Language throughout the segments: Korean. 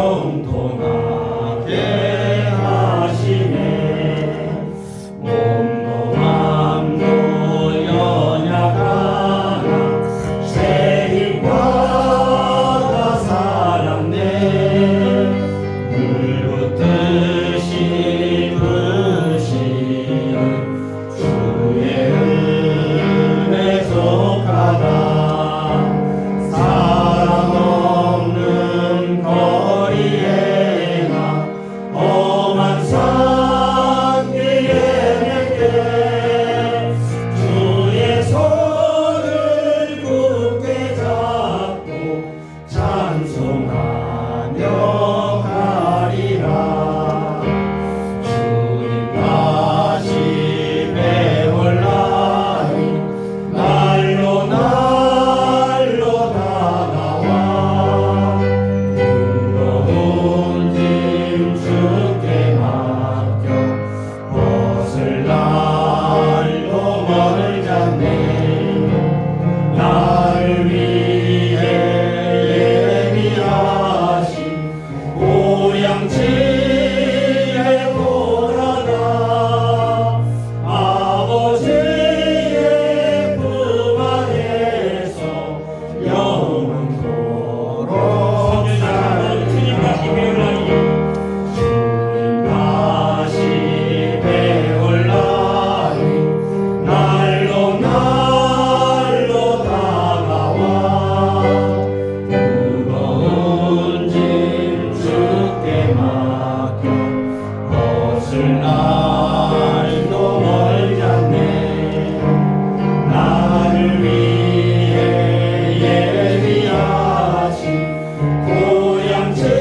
형통하게 하시네. 몸도 맘도 연약하나 새 힘받아 살았네. 물 붓듯이 부으시는 주의 은혜 속하다. 사랑 없는 거리에 나 험한 산 위에 낼게. 주의 손을 굳게 잡고 찬송하며 가리라. 주님 다시 배올라니 날로 날로 다가와. 무거운 짐 주께 맡겨 벗을 날도 멀지 않네. 나를 위해 예비하신 고향집에 돌아가 아버지의 품 안에서 영원토록 살리라. 주님 다시 배올라니 날로 날로 다가와. 무거운 짐 주께 맡겨 벗을 날도 멀지 않네. 나를 위해 예비하신 고향집에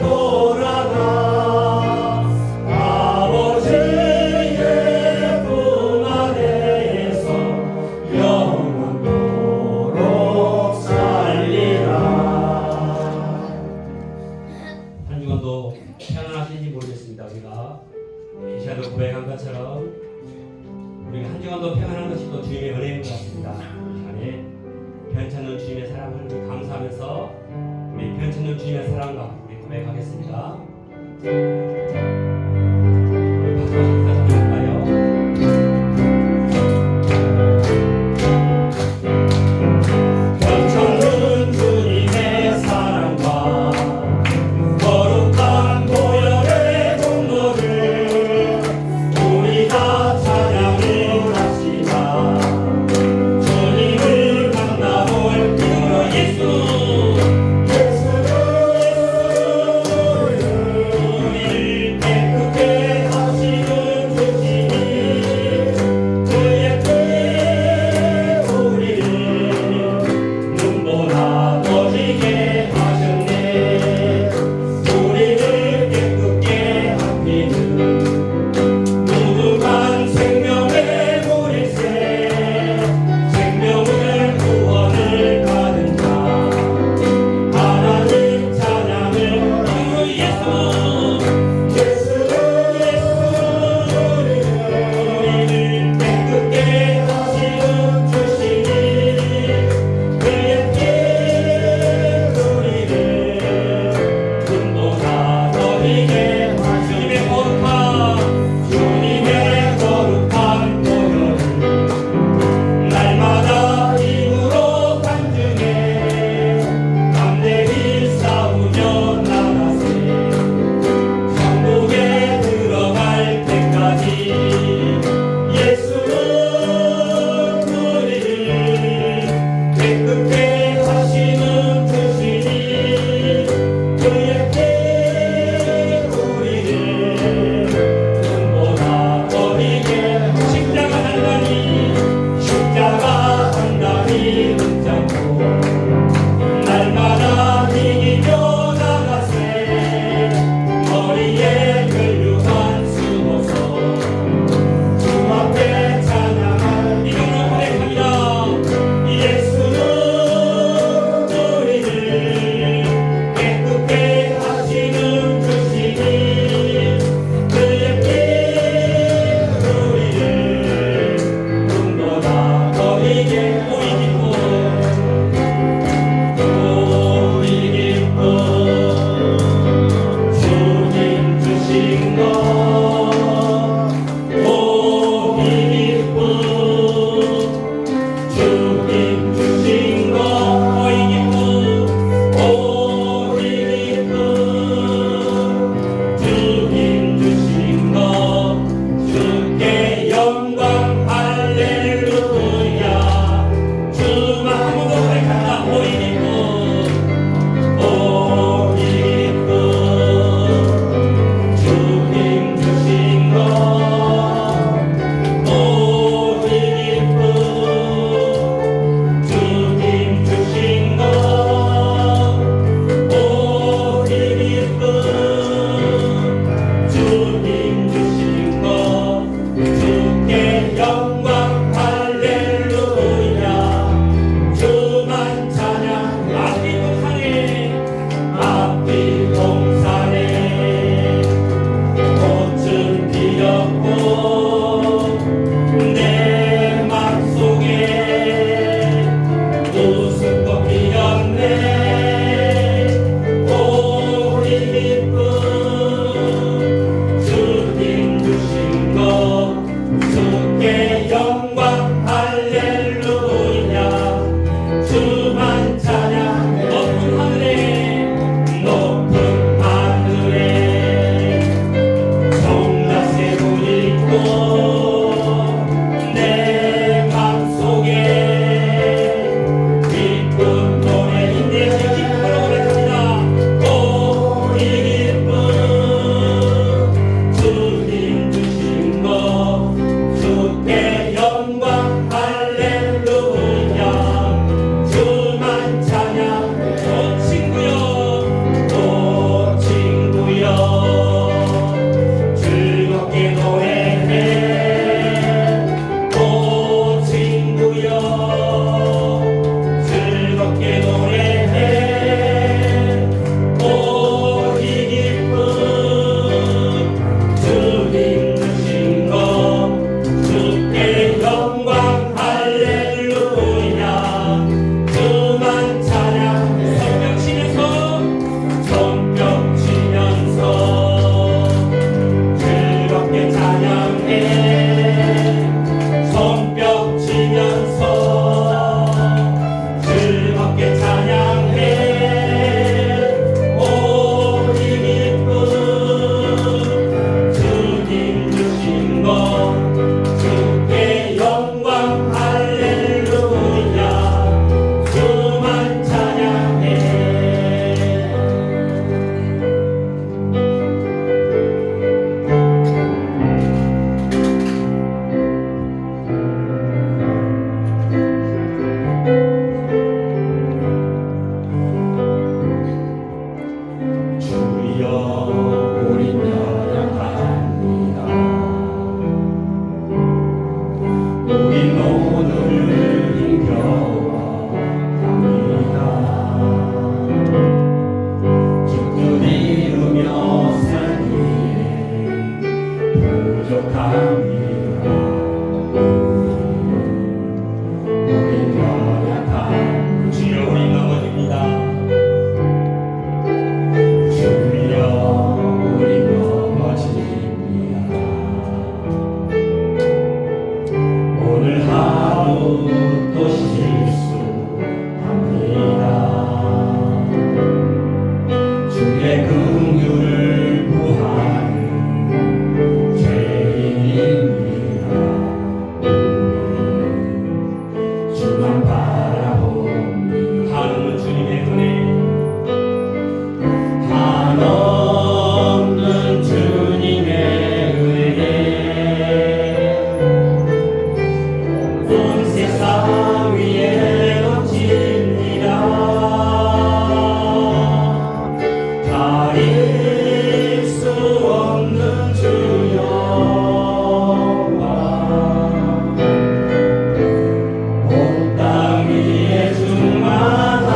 돌아가 아버지의 품 안에서 영원토록 살리라. 한 주간도 평안하신지 모르겠습니다. 우리가 이 시간을 고백한 것처럼 우리가 한 주간도 평안한 것이 또 주님의 은혜인 것 같습니다. 이 시간에 편찮는 주님의 사랑을 우리 감사하면서 우리 편찮는 주님의 사랑과 우리 고백하겠습니다. 우리 박수 한번 할까요? 편찮는 주님의 사랑과 거룩한 보혈의 공로를 우리가 찬양을 합시다. 주님을 만나볼 이름으로 예수. 예수를 우리를 주여 우리 연약합니다. 우리 오늘 힘겨워합니다. 죽든 이루며 살기에 부족합니다. 우리 연약한 주여 우리 넘어집니다. 주여 우리 넘어집니다. 오늘 하루 또 실수합니다. 주의 긍휼을 구하는 죄인입니다. 주만 바라봅니다. 하루는 주님의 은혜, 한없는 주님의 은혜 온 세상 위에 넘칩니다. 가릴 수 없는 주 영광 온 땅 위에 충만합니다.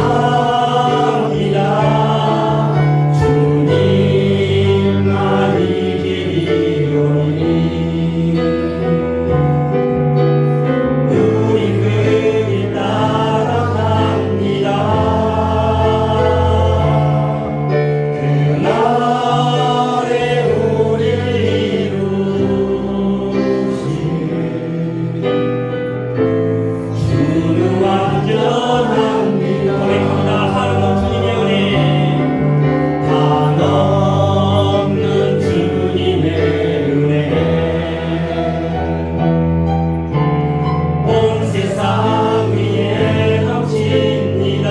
주님만 이기리오니 우리 그 길 따라갑니다. 그날에 우리를 이루시 주는 완전합니다. 고백합니다. 하루는 주님의 은혜, 한없는 주님의 은혜 온 세상 위에 넘칩니다.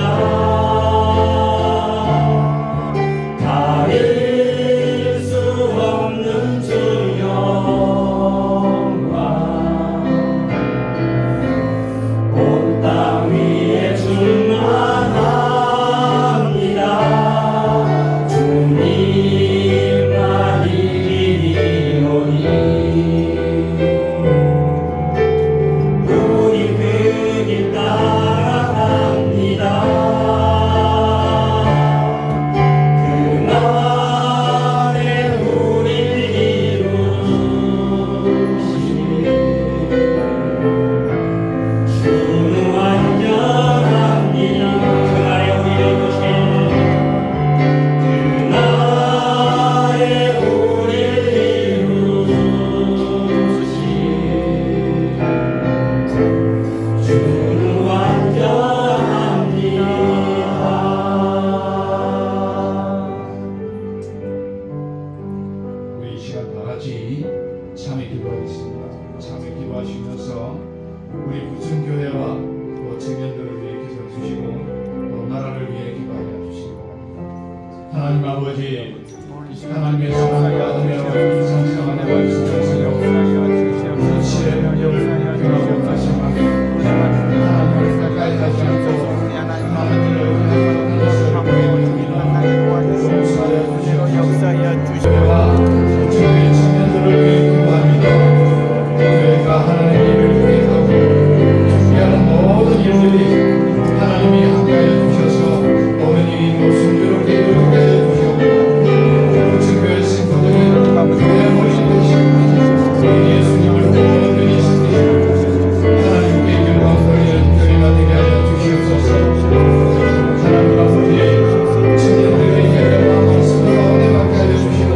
가릴 수 없는 주 영광 온 땅 위에 충만합니다. 주님만 이기리오니 우리 그 길 따라갑니다. 그날에 우리를 이루시 주는 완전합니다. 그날에 우리를 이루실 그날에 우리를 이루시 주는 완전합니다. 우리 이 시간 다 같이 참여 기도하겠습니다. 참여 기도하시면서 우리 부천교회와 또 청년들을 위해 기도해 주시고 또 나라를 위해 기도하여 주시기 바랍니다. 하나님 아버지, 하나님의 사랑과 은혜와 성실한 말씀을 그렇지의 명령을 교하고 다시 하나님을 가까이 하지 않고 하나님을 하는 것을 보여줍니다. 용서하여 주시옵소서. 교회와 부천교회 청년들을 위해 기도합니다. 교회가 하나님의 일을 위해하고 준비하는 모든 일들이 하나님이 함께하여 주셔서 모든 일이 순조롭게 이루어지게 하여 주시옵고 부천교회 신부들의 교회 모임 되시고 예수님을 보호하는 있으시고 하나님께 영광 돌리는 교회가 되게 하여 주시옵소서. 하나님 아버지 청년들의 예배와 말씀을 가운데 맡게 하여 주시고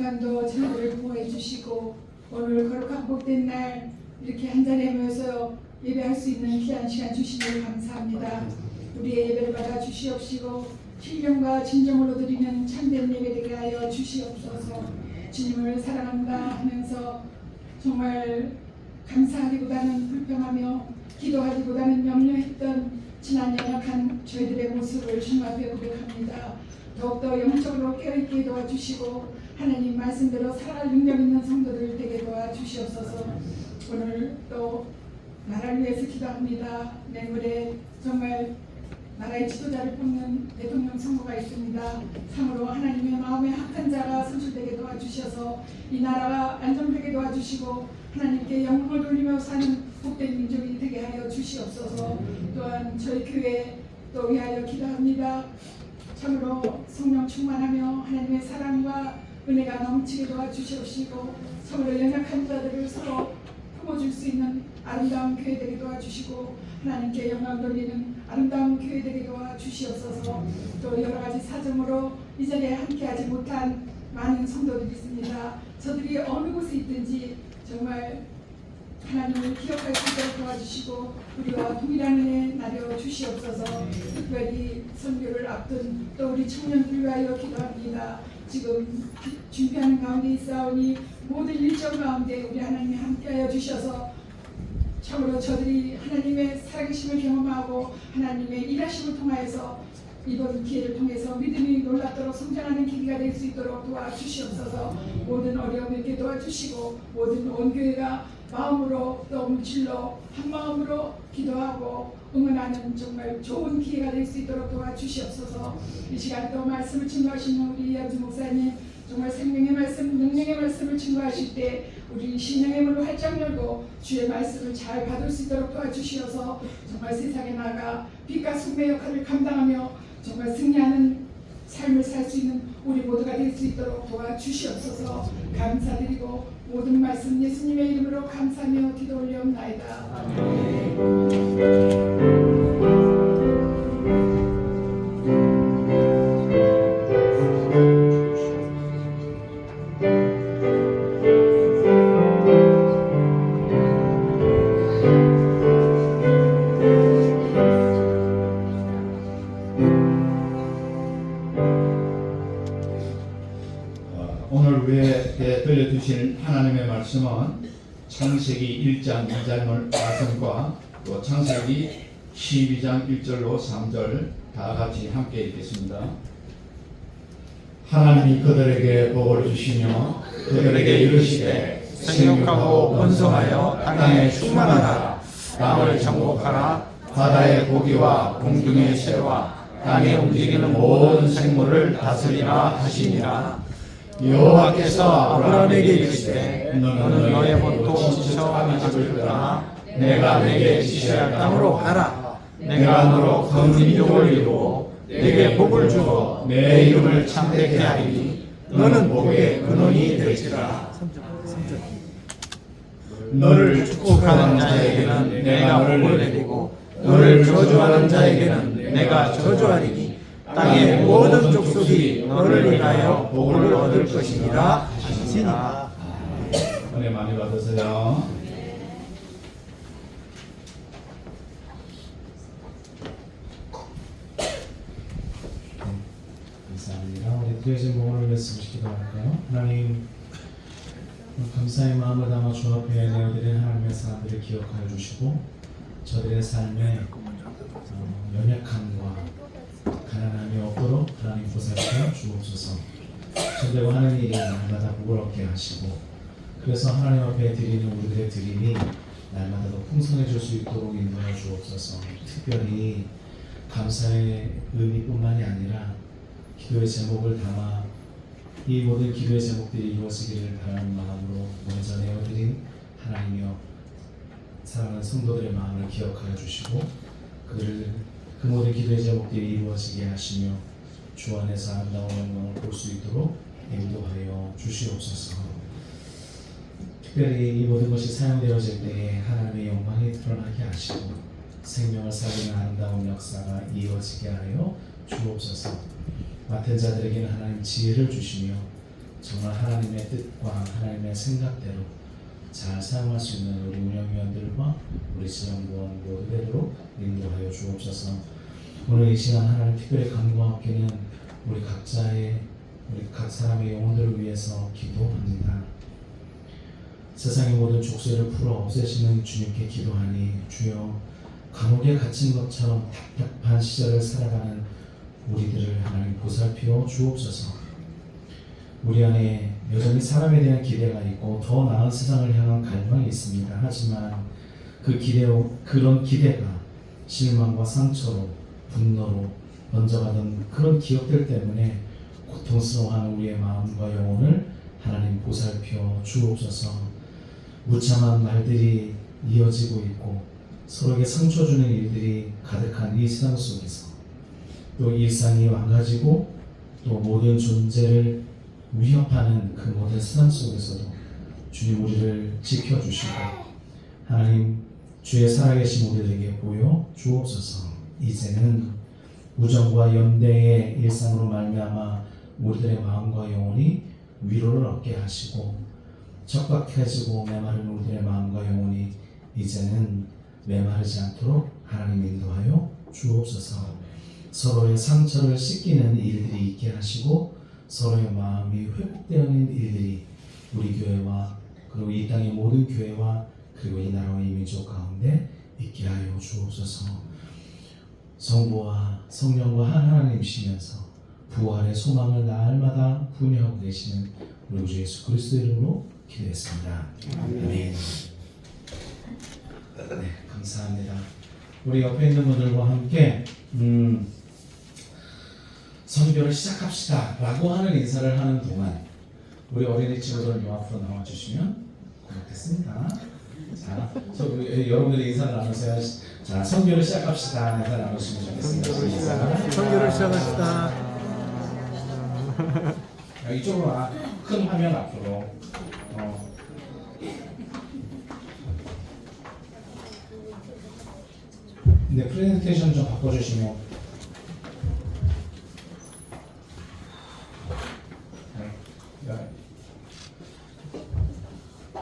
시간도 저희들을 보호해 주시고 오늘 거룩한 복된 날 이렇게 한자리에 모여서 예배할 수 있는 귀한 시간 주시니 감사합니다. 우리의 예배를 받아 주시옵시고 신령과 진정으로 드리는 참된 예배 되게 하여 주시옵소서. 주님을 사랑한다 하면서 정말 감사하기보다는 불평하며 기도하기보다는 염려했던 지난 연약한 저희들의 모습을 주님 앞에 고백합니다. 더욱더 영적으로 깨어있게 도와주시고 하나님 말씀대로 살아갈 능력 있는 성도들 되게 도와주시옵소서. 오늘 또 나라를 위해서 기도합니다. 내일모레 정말 나라의 지도자를 뽑는 대통령 선거가 있습니다. 참으로 하나님의 마음에 합한 자가 선출되게 도와주셔서 이 나라가 안정되게 도와주시고 하나님께 영광을 돌리며 사는 복된 민족이 되게 하여 주시옵소서. 또한 저희 교회 또 위하여 기도합니다. 참으로 성령 충만하며 하나님의 사랑과 은혜가 넘치게 도와주시옵시고 참으로 연약한 자들을 서로 품어줄 수 있는 아름다운 교회 되게 도와주시고 하나님께 영광 돌리는 아름다운 교회 되게 도와주시옵소서. 또 여러 가지 사정으로 이 자리에 함께하지 못한 많은 성도들이 있습니다. 저들이 어느 곳에 있든지 정말 하나님을 기억할 수 있도록 도와주시고 우리와 동일한 은혜 나려 주시옵소서. 특별히 선교를 앞둔 또 우리 청년들 위하여 기도합니다. 지금 준비하는 가운데 있사오니 모든 일정 가운데 우리 하나님이 함께하여 주셔서 참으로 저들이 하나님의 살아계심을 경험하고 하나님의 일하심을 통하여서 이번 기회를 통해서 믿음이 놀랍도록 성장하는 계기가 될 수 있도록 도와주시옵소서. 모든 어려움을 이렇게 도와주시고 모든 온 교회가 마음으로 또 물질로 한 마음으로 기도하고 응원하는 정말 좋은 기회가 될 수 있도록 도와주시옵소서. 이 시간 또 말씀을 증거하시는 우리 이현주 목사님 정말 생명의 말씀, 능력의 말씀을 증거하실 때 우리 신령의 문을 활짝 열고 주의 말씀을 잘 받을 수 있도록 도와주시어서 정말 세상에 나가 빛과 소금의 역할을 감당하며 정말 승리하는 삶을 살 수 있는 우리 모두가 될 수 있도록 도와주시옵소서. 감사드리고 모든 말씀 예수님의 이름으로 감사하며 기도 올려옵나이다. 오늘 우리에게 들려주신 하나님의 말씀은 창세기 1장 2절 말씀과 또 창세기 12장 1절로 3절 다 같이 함께 읽겠습니다. 하나님이 그들에게 복을 주시며 그들에게 이르시되 생육하고 번성하여 땅에 충만하라. 땅을 정복하라. 바다의 고기와 공중의 새와 땅에 움직이는 모든 생물을 다스리라 하시니라. 여호와께서 아브라함에게 이르시되 너는 너의 본토 지쳐 가기를 떠나 내가 내게 지시할 땅으로 가라. 내가 너로 큰 민족을 이루고 내게 복을 주고 내 이름을 창대케 하리니 너는 복의 근원이 될지라. 너를 축복하는 자에게는 내가 복을 내리고 너를 저주하는 자에게는 내가 저주하리니 땅의 모든 족속이 너를 인하여 복을 얻을 것이니라 하시니라. 은혜 많이 받으세요. 감사합니다. 우리 교회 제목을 말씀을 기도할까요? 하나님, 감사의 마음을 담아 주 앞에 내어드린 하나님의 사람들을 기억하여 주시고 저들의 삶에 연약함과 가난함이 없도록 하나님 보살펴 주옵소서. 저들과 하나님이 날마다 복을 얻게 하시고 그래서 하나님 앞에 드리는 우리들의 드림이 날마다 더 풍성해질 수 있도록 인도해 주옵소서. 특별히 감사의 의미뿐만이 아니라 기도의 제목을 담아 이 모든 기도의 제목들이 이루어지기를 바라는 마음으로 먼저 내어드린 하나님이여 사랑하는 성도들의 마음을 기억하여 주시고 그 모든 기도의 제목들이 이루어지게 하시며 주 안에서 아름다운 영광을 볼 수 있도록 인도하여 주시옵소서. 특별히 이 모든 것이 사용되어질 때에 하나님의 영광이 드러나게 하시고 생명을 살리는 아름다운 역사가 이어지게 하여 주옵소서. 맡은 자들에게는 하나님 지혜를 주시며 정말 하나님의 뜻과 하나님의 생각대로 잘 사용할 수 있는 우리 운영위원들과 우리 지원부원 모두 되도록 인도하여 주옵소서. 오늘 이 시간 하나님 특별히 간구와 함께는 우리 각 사람의 영혼들을 위해서 기도합니다. 세상의 모든 족쇄를 풀어 없애시는 주님께 기도하니 주여 감옥에 갇힌 것처럼 답답한 시절을 살아가는 우리들을 하나님 보살피어 주옵소서. 우리 안에 여전히 사람에 대한 기대가 있고 더 나은 세상을 향한 갈망이 있습니다. 하지만 그런 기대가 실망과 상처로 분노로 번져가던 그런 기억들 때문에 고통스러워하는 우리의 마음과 영혼을 하나님 보살펴 주옵소서. 무참한 말들이 이어지고 있고 서로에게 상처 주는 일들이 가득한 이 세상 속에서 또 일상이 망가지고 또 모든 존재를 위협하는 그 모든 세상 속에서도 주님 우리를 지켜주시고 하나님 주의 살아계신 우리들에게 보여 주옵소서. 이제는 우정과 연대의 일상으로 말미암아 우리들의 마음과 영혼이 위로를 얻게 하시고 척박해지고 메마른 우리들의 마음과 영혼이 이제는 메마르지 않도록 하나님 인도하여 주옵소서. 서로의 상처를 씻기는 일들이 있게 하시고 서로의 마음이 회복되어 있는 일들이 우리 교회와 그리고 이 땅의 모든 교회와 그리고 이 나라와 이 민족 가운데 있게 하여 주옵소서. 성부와 성령과 한 하나님이시면서 부활의 소망을 날마다 분유하고 계시는 우리 주 예수 그리스도 이름으로 기도했습니다. 아멘. 네, 감사합니다. 우리 옆에 있는 분들과 함께 선교를 시작합시다 라고 하는 인사를 하는 동안 우리 어린이 친구들 요 앞으로 나와주시면 고맙겠습니다. 자, 여러분들이 인사를 나누세요. 자, 선교를 시작합시다. 인사 나누시면 좋겠습니다. 선교를 시작합시다. 이쪽으로 와. 큰 화면 앞으로. 네, 프레젠테이션 좀 바꿔주시면.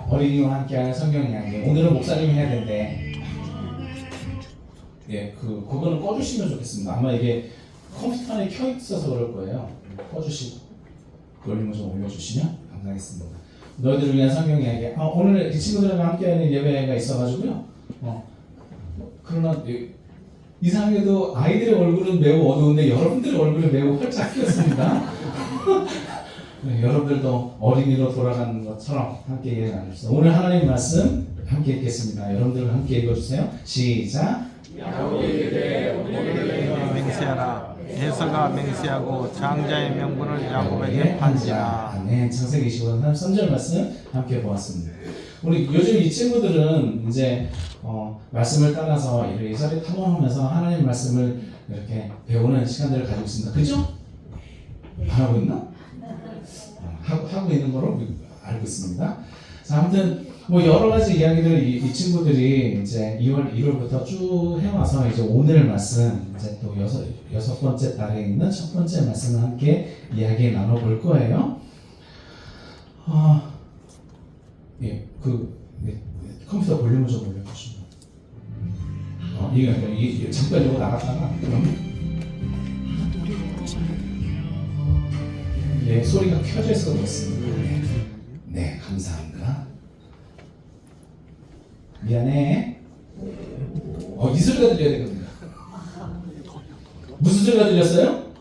어린이와 함께하는 성경 이야기. 오늘은 목사님이 해야 되는데, 예, 그거는 꺼주시면 좋겠습니다. 아마 이게 컴퓨터 안에 켜 있어서 그럴 거예요. 꺼주시고 볼륨을 좀 올려주시면 감사하겠습니다. 너희들을 위한 성경 이야기. 오늘 이 친구들과 함께하는 예배가 있어가지고요. 그러나 이상하게도 아이들의 얼굴은 매우 어두운데 여러분들의 얼굴은 매우 활짝 피었습니다. 네, 여러분들도 어린이로 돌아가는 것처럼 함께 이해 나눕시다. 오늘 하나님 말씀 함께 읽겠습니다. 여러분들 함께 읽어주세요. 시작. 맹세하라. 에서가 맹세하고 장자의 명분을 야곱에게 판지라. 아멘. 창세기 25장 3절 말씀 함께 보았습니다. 우리 요즘 이 친구들은 이제 말씀을 따라서 이리저리 탐험하면서 하나님 말씀을 이렇게 배우는 시간들을 가지고 있습니다. 그죠? 안 하고 있나? 하고 있는 거로 알고 있습니다. 자, 아무튼 뭐 여러 가지 이야기를 이 친구들이 이제 1월부터 쭉 해와서 이제 오늘 말씀 이제 또 여섯 번째 달에 있는 첫 번째 말씀을 함께 이야기 나눠볼 거예요. 예, 컴퓨터 볼륨을 좀 올려주시면. 이게 잠깐 이거 나갔다가 그럼. 네, 소리가 켜져 있어서 그렇습니다. 네, 감사합니다. 미안해. 이 소리가 들려야 되거든요. 무슨 소리가 들렸어요?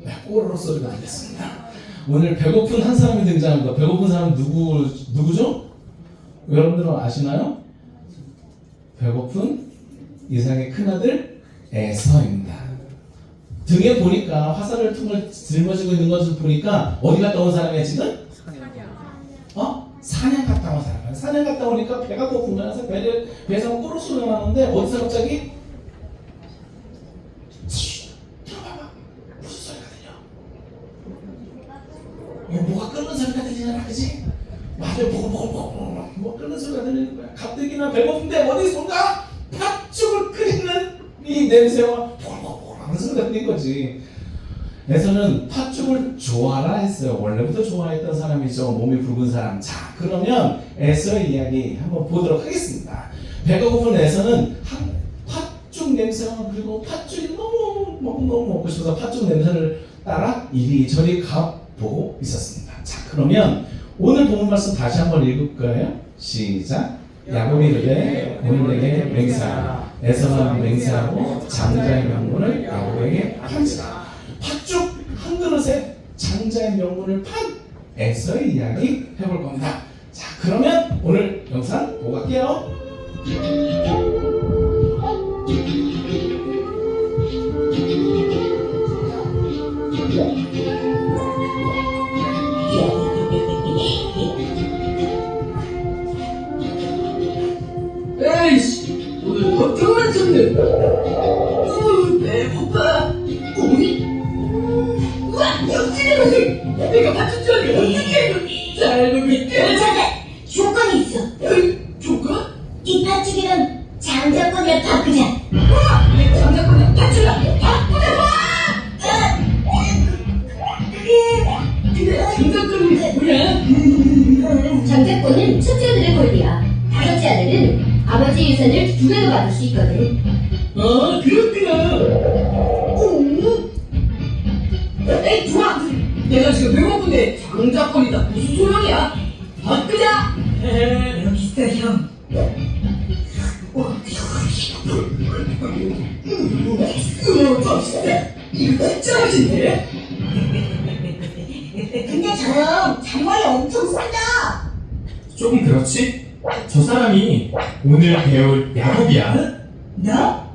네, 꼬르륵 소리가 들렸습니다. 오늘 배고픈 한 사람이 등장합니다. 배고픈 사람 누구죠? 여러분들은 아시나요? 배고픈 이삭의 큰아들 에서입니다. 등에 보니까 화살을 통을 짊어지고 있는 것을 보니까 어디 갔다 온 사람이야 지금? 사냥 갔다 온 사람. 사냥 갔다 오니까 배가 고프면서 배에서 꼬르륵 소리가 나는데 어디서 갑자기 들어봐봐. 무슨 소리가 들려? 뭐가 끓는 소리가 들리잖아, 그지? 맞아, 뭐 끓는 소리가 들리는 거야. 가뜩이나 배고픈데 어디선가 팥죽을 끓이는 이 냄새와 보글보글 하는 소리가 들린 거지. 에서는 팥죽을 좋아라 했어요. 원래부터 좋아했던 사람이죠. 몸이 붉은 사람. 자, 그러면 에서의 이야기 한번 보도록 하겠습니다. 배가 고픈 에서는 팥죽 냄새가, 그리고 팥죽이 너무 먹고 싶어서 팥죽 냄새를 따라 이리저리 가보고 있었습니다. 자, 그러면 오늘 본문 말씀 다시 한번 읽을 거예요. 시작. 야곱이 이르되 오늘 내게 맹세하라. 에서가 맹세하고 장자의 명분을 야곱에게 판지라. 팥죽 한 그릇에 장자의 명분을 판 에서의 이야기 해볼 겁니다. 자, 그러면 오늘 영상 보고 갈게요. 에이씨, 오늘 걱정만 쳤네. 배고파. 오이? 우와, 역시 내가 받친 줄 알고 어떻게 잘 먹을게. 잠깐! 조건이 있어. 조건? 이 팥죽이랑 장자권이랑 바꾸자. 내 장자권을 받쳐라. 바꾸자. 근데 장자권이 뭐야? 장자권은 첫째 아들의 권리야. 다섯째 아들은 아버지 유산을 두 배로 받을 수 있거든. 아, 그렇구나. 에이, 좋아. 내가 지금 배고픈데 장자권이다. 무슨 소용이야? 바꾸자. 여기 있어, 형. 맛있다. 이거 진짜 맛있네. 근데 저 형, 잔머리 엄청 쓴다. 조금 그렇지? 저 사람이 오늘 배울 야곱이야. 나?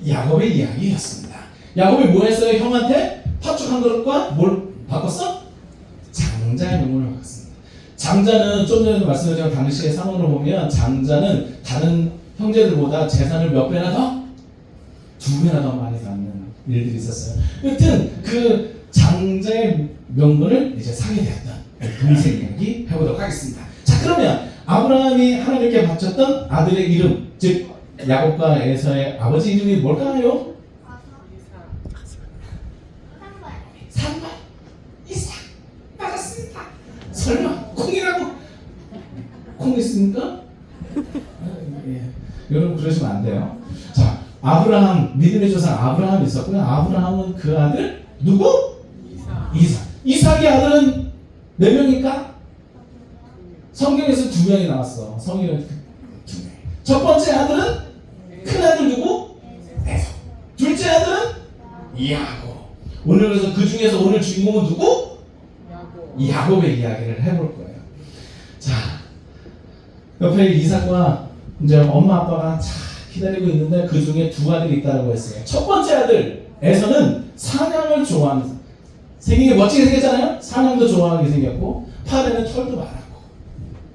야곱의 이야기였습니다. 야곱이 뭐 했어요? 형한테 팥죽 한 그릇과 뭘 바꿨어? 장자의 명분을 바꿨습니다. 장자는 좀 전에도 말씀드렸지만 당시의 상황으로 보면 장자는 다른 형제들보다 재산을 몇 배나 더? 두 배나 더 많이 갖는 일들이 있었어요. 여튼 그 장자의 명분을 이제 사게 되었던 동생 이야기 해보도록 하겠습니다. 자, 그러면 아브라함이 하나님께 바쳤던 아들의 이름, 즉 야곱과 에서의 아버지 이름이 뭘까요? 산발, 이삭. 맞았습니다. 설마 콩이라고? 콩 있습니까? 예. 여러분 그러시면 안 돼요. 자, 아브라함, 믿음의 조상 아브라함이 있었고요. 아브라함은 그 아들 누구? 이삭. 이삭의 아들은 몇 명일까? 성경에서 두 명이 나왔어. 성경에 두 명. 첫 번째 아들은 큰 아들 누구? 에서. 둘째 아들은 야곱. 오늘 그래서 그 중에서 오늘 주인공은 누구? 야곱의 이야기를 해볼 거예요. 자, 옆에 이삭과 이제 엄마 아빠가 기다리고 있는데 그 중에 두 아들이 있다고 했어요. 첫 번째 아들 에서는 사냥을 좋아하는, 생긴 게 멋지게 생겼잖아요. 사냥도 좋아하게 생겼고 팔에는 털도 많았고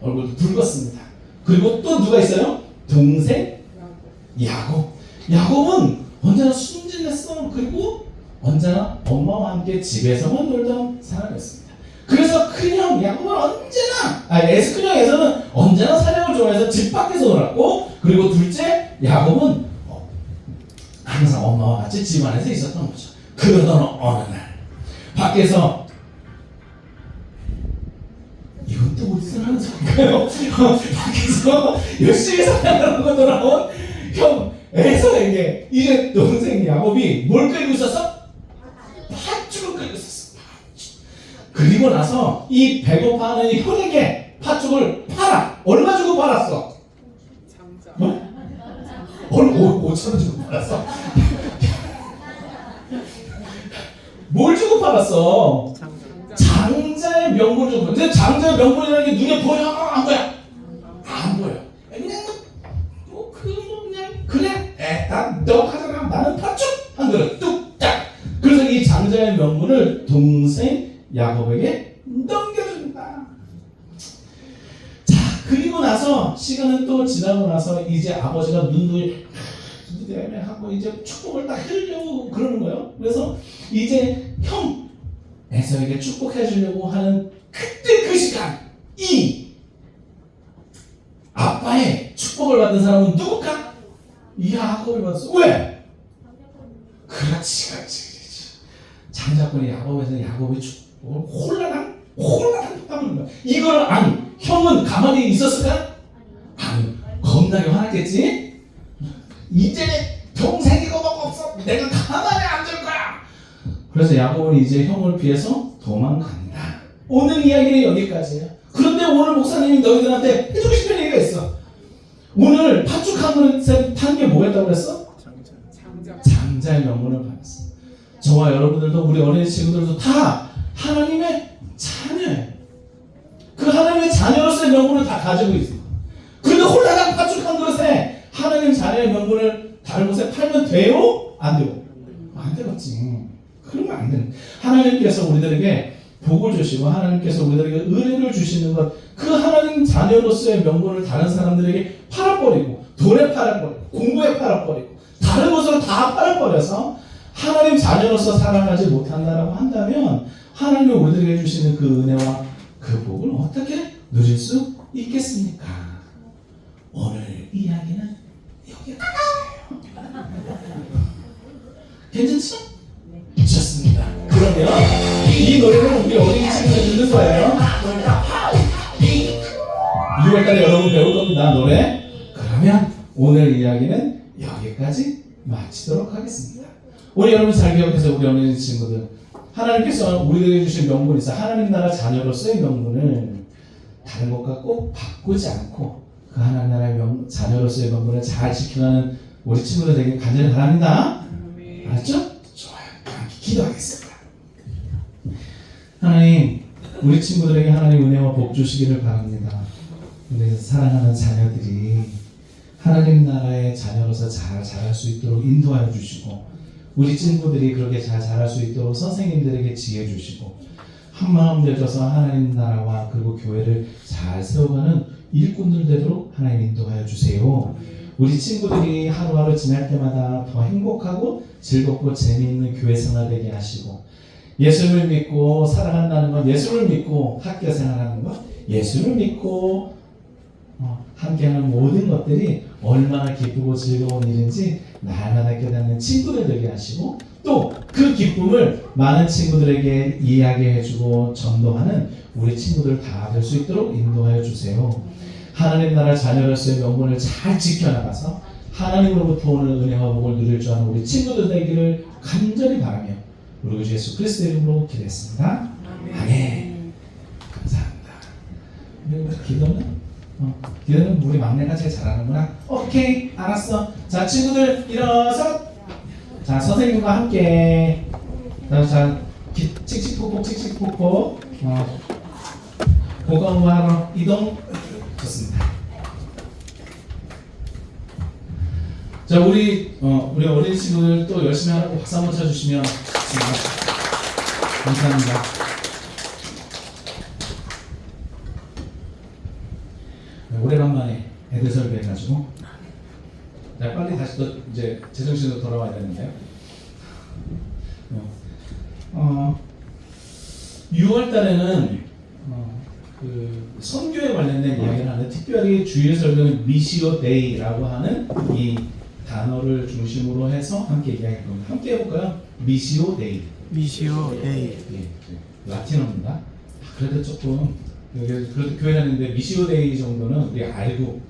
얼굴도 붉었습니다. 그리고 또 누가 있어요? 동생 야곱. 야곱은 언제나 순진했어. 그리고 언제나 엄마와 함께 집에서만 놀던 사람이었습니다. 그래서 큰형 야곱은 언제나, 에서 큰형 에서는 언제나 사냥을 좋아해서 집 밖에서 놀았고, 그리고 둘째 야곱은 항상 엄마와 같이 집 안에서 있었던 거죠. 그러던 어느 날 밖에서, 이건 또 어디서 하는 소리인가요? 밖에서 열심히 사냥하는 돌아온 형 에서에게 이제 동생 야곱이 뭘 끌고 있었어? 팥죽을 끌고 있었어. 그리고 나서 이 배고파하는 형에게 팥죽을 팔아. 얼마 주고 팔았어? 어? 5,000원 주고 팔았어. 뭘 주고 팔았어? 장자의 명분을 주고. 근데 장자의 명분이라는 게 눈에 보여? 안 보여? 안 보여. 그냥 그냥 딱 너 가져가. 나는 팥죽 한 그릇 뚝딱. 그래서 이 장자의 명분을 동생 야곱에게 넘겨준다. 자, 그리고 나서 시간은 또 지나고 나서 이제 아버지가 눈을 하고 이제 축복을 딱 해주려고 그러는 거예요. 그래서 이제 형 에서에게 축복해 주려고 하는 그때 그 시간, 이 아빠의 축복을 받은 사람은 누굴까? 야곱이 받았어. 왜? 그렇지. 장자권이 야곱에서 야곱이 축복을 홀라당 떠먹는 거야. 이걸 안 형은 가만히 있었을까? 아니, 겁나게 화났겠지? 이제 동생이 이거 먹고 없어. 내가 가만히 안 둘 거야. 그래서 야곱은 이제 형을 피해서 도망간다. 오늘 이야기는 여기까지예요. 그런데 오늘 목사님이 너희들한테 해주고 싶은 얘기가 있어. 오늘 파죽한 것에 탄 게 뭐였다고 그랬어? 장자의 명분을 받았어. 저와 여러분들도 우리 어린이 친구들도 다 하나님의 자녀예요. 그 하나님의 자녀로서의 명분을 다 가지고 있어. 그런데 홀라당 파죽한 것에 하나님 자녀의 명분을 다른 곳에 팔면 돼요? 안 돼요? 안 되겠지. 그러면 안 되는. 하나님께서 우리들에게 복을 주시고 하나님께서 우리들에게 은혜를 주시는 것, 그 하나님 자녀로서의 명분을 다른 사람들에게 팔아버리고, 돈에 팔아버리고, 공부에 팔아버리고, 다른 것으로 다 팔아버려서 하나님 자녀로서 살아가지 못한다라고 한다면 하나님이 우리들에게 주시는 그 은혜와 그 복을 어떻게 누릴 수 있겠습니까? 오늘 이야기는 여기까지예요. 괜찮죠? 좋습니다. 그러면 이 노래는 우리 어린이 친구들 듣는 거예요. 6월달에 여러분 배울 겁니다. 노래. 그러면 오늘 이야기는 여기까지 마치도록 하겠습니다. 우리 여러분 잘 기억해서 우리 어린이 친구들, 하나님께서 우리에게 주신 명분이 있어. 하나님 나라 자녀로서의 명분을 다른 것과 꼭 바꾸지 않고 그 하나님 나라의 자녀로서의 명분을 잘 지켜가는 우리 친구들에게 간절히 바랍니다. 알았죠? 좋아요. 기도하겠습니다. 하나님, 우리 친구들에게 하나님 은혜와 복 주시기를 바랍니다. 우리 사랑하는 자녀들이 하나님 나라의 자녀로서 잘 자랄 수 있도록 인도하여 주시고, 우리 친구들이 그렇게 잘 자랄 수 있도록 선생님들에게 지혜 주시고, 한마음 되어서 하나님 나라와 그리고 교회를 잘 세워가는 일꾼들 되도록 하나님 인도하여 주세요. 우리 친구들이 하루하루 지날 때마다 더 행복하고 즐겁고 재미있는 교회 생활 되게 하시고, 예수를 믿고 살아간다는 건, 예수를 믿고 학교 생활하는 것, 예수를 믿고 함께하는 모든 것들이 얼마나 기쁘고 즐거운 일인지 날마다 깨닫는 친구들 되게 하시고, 또 그 기쁨을 많은 친구들에게 이야기해주고 전도하는 우리 친구들 다 될 수 있도록 인도하여 주세요. 하나님 나라 자녀로서의 명분을 잘 지켜나가서 하나님으로부터 오는 은혜와 복을 누릴 줄 아는 우리 친구들 되기를 간절히 바라며 우리 주 예수 그리스도의 이름으로 기도했습니다. 아멘. 감사합니다. 기도는 우리 막내가 제일 잘하는구나. 오케이, 알았어. 자, 친구들 일어서. 자, 선생님과 함께. 자, 칙칙폭폭 칙칙폭폭. 고강화하러 이동. 좋습니다. 자, 우리 어린 친구들 또 열심히 하라고 박수 한번 쳐주시면 감사합니다. 오래간만에 애들 설교해가지고 빨리 다시 또 이제 제정신으로 돌아와야 되는데요. 6월달에는 그 선교에 관련된 이야기를 하는데, 특별히 주일 설교는 미시오 데이라고 하는 이 단어를 중심으로 해서 함께 이야기할 겁니다. 함께 해볼까요? 미시오 데이. 미시오 데이. 라틴어입니다. 그래도 조금 그래도 교회 다니는데 미시오 데이 정도는 우리 알고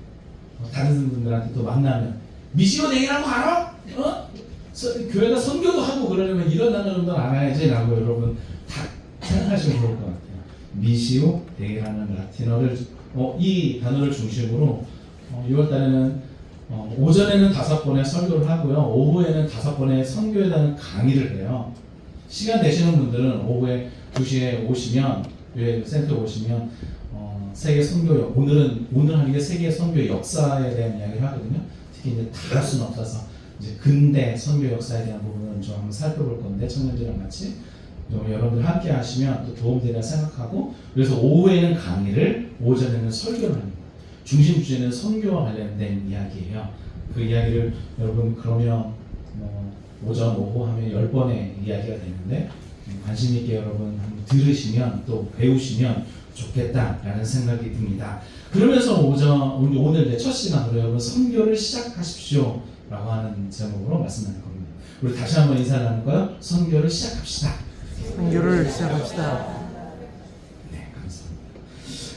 다른 분들한테 또 만나면 미시오 데이라고 알아? 교회가 선교도 하고 그러려면 이런 단어 정도는 알아야지라고 여러분 다 생각하시면 좋을 것 같아요. 미시오 데이라는 라틴어를 이 단어를 중심으로 6월달에는 오전에는 5번의 설교를 하고요, 오후에는 5번의 선교에 대한 강의를 해요. 시간 되시는 분들은 오후에 2시에 오시면, 교회 센터에 오시면 세계 선교, 오늘 하는 게 세계 선교 역사에 대한 이야기를 하거든요. 특히 이제 다 할 수는 없어서 이제 근대 선교 역사에 대한 부분은 좀 한번 살펴볼 건데, 청년들이랑 같이 여러분들 함께 하시면 또 도움되리라 생각하고, 그래서 오후에는 강의를, 오전에는 설교를 합니다. 중심 주제는 선교와 관련된 이야기예요. 그 이야기를 여러분 그러면 오전, 오후 하면 10번의 이야기가 되는데, 관심 있게 여러분 한번 들으시면 또 배우시면 좋겠다라는 생각이 듭니다. 그러면서 오늘 이제 첫 시간으로 여러분 선교를 시작하십시오 라고 하는 제목으로 말씀드릴 겁니다. 우리 다시 한번 인사를 나눌까요? 선교를 시작합시다. 선교를 시작합시다. 네, 감사합니다.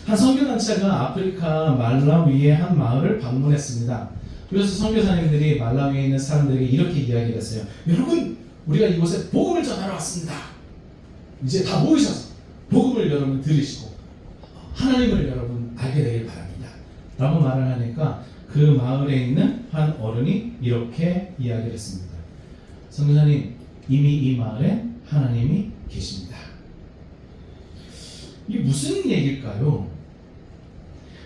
한 선교단체가 아프리카 말라위의 한 마을을 방문했습니다. 그래서 선교사님들이 말라위에 있는 사람들에게 이렇게 이야기를 했어요. 여러분, 우리가 이곳에 복음을 전하러 왔습니다. 이제 다 모이셔서 복음을 여러분 들으시고 하나님을 여러분 알게 되길 바랍니다. 라고 말을 하니까 그 마을에 있는 한 어른이 이렇게 이야기를 했습니다. 선교사님, 이미 이 마을에 하나님이 계십니다. 이게 무슨 얘기일까요?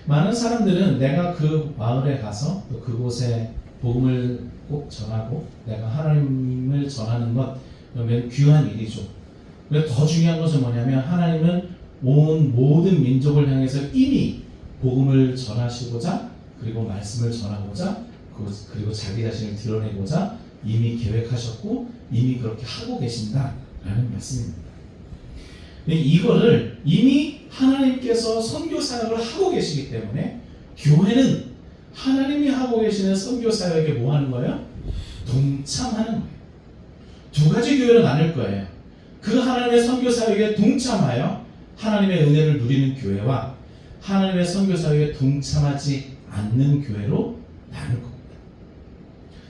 많은 사람들은 내가 그 마을에 가서 또 그곳에 복음을 꼭 전하고 내가 하나님을 전하는 것 그러면 귀한 일이죠. 그런데 더 중요한 것은 뭐냐면 하나님은 온 모든 민족을 향해서 이미 복음을 전하시고자 그리고 말씀을 전하고자 그리고 자기 자신을 드러내고자 이미 계획하셨고 이미 그렇게 하고 계신다라는 말씀입니다. 이거를 이미 하나님께서 선교 사역을 하고 계시기 때문에 교회는 하나님이 하고 계시는 선교 사역에 뭐 하는 거예요? 동참하는 거예요. 두 가지 교회로 나눌 거예요. 그 하나님의 선교 사역에 동참하여 하나님의 은혜를 누리는 교회와 하나님의 선교 사역에 동참하지 않는 교회로 나눌 겁니다.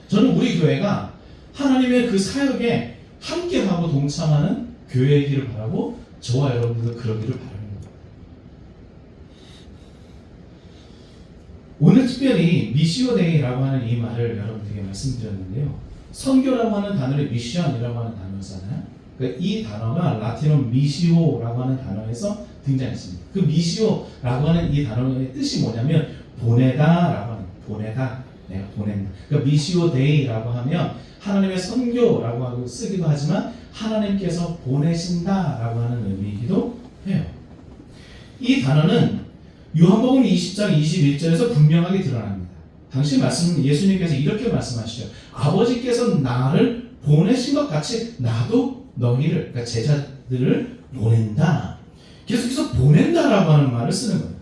저는 우리 교회가 하나님의 그 사역에 함께하고 동참하는 교회이기를 바라고 저와 여러분들도 그러기를 바랍니다. 오늘 특별히 미시오데이라고 하는 이 말을 여러분들에게 말씀드렸는데요. 선교라고 하는 단어를 미션이라고 하는 단어잖아요. 그러니까 이 단어가 라틴어 미시오라고 하는 단어에서 등장했습니다. 그 미시오라고 하는 이 단어의 뜻이 뭐냐면 보내다라고 하는 보내다, 내가 보낸다. 그러니까 미시오데이라고 하면 하나님의 선교라고 하고 쓰기도 하지만 하나님께서 보내신다라고 하는 의미이기도 해요. 이 단어는 요한복음 20장 21절에서 분명하게 드러납니다. 당시 말씀 예수님께서 이렇게 말씀하시죠. 아버지께서 나를 보내신 것 같이 나도 너희를 그러니까 제자들을 보낸다. 계속해서 보낸다라고 하는 말을 쓰는 거예요.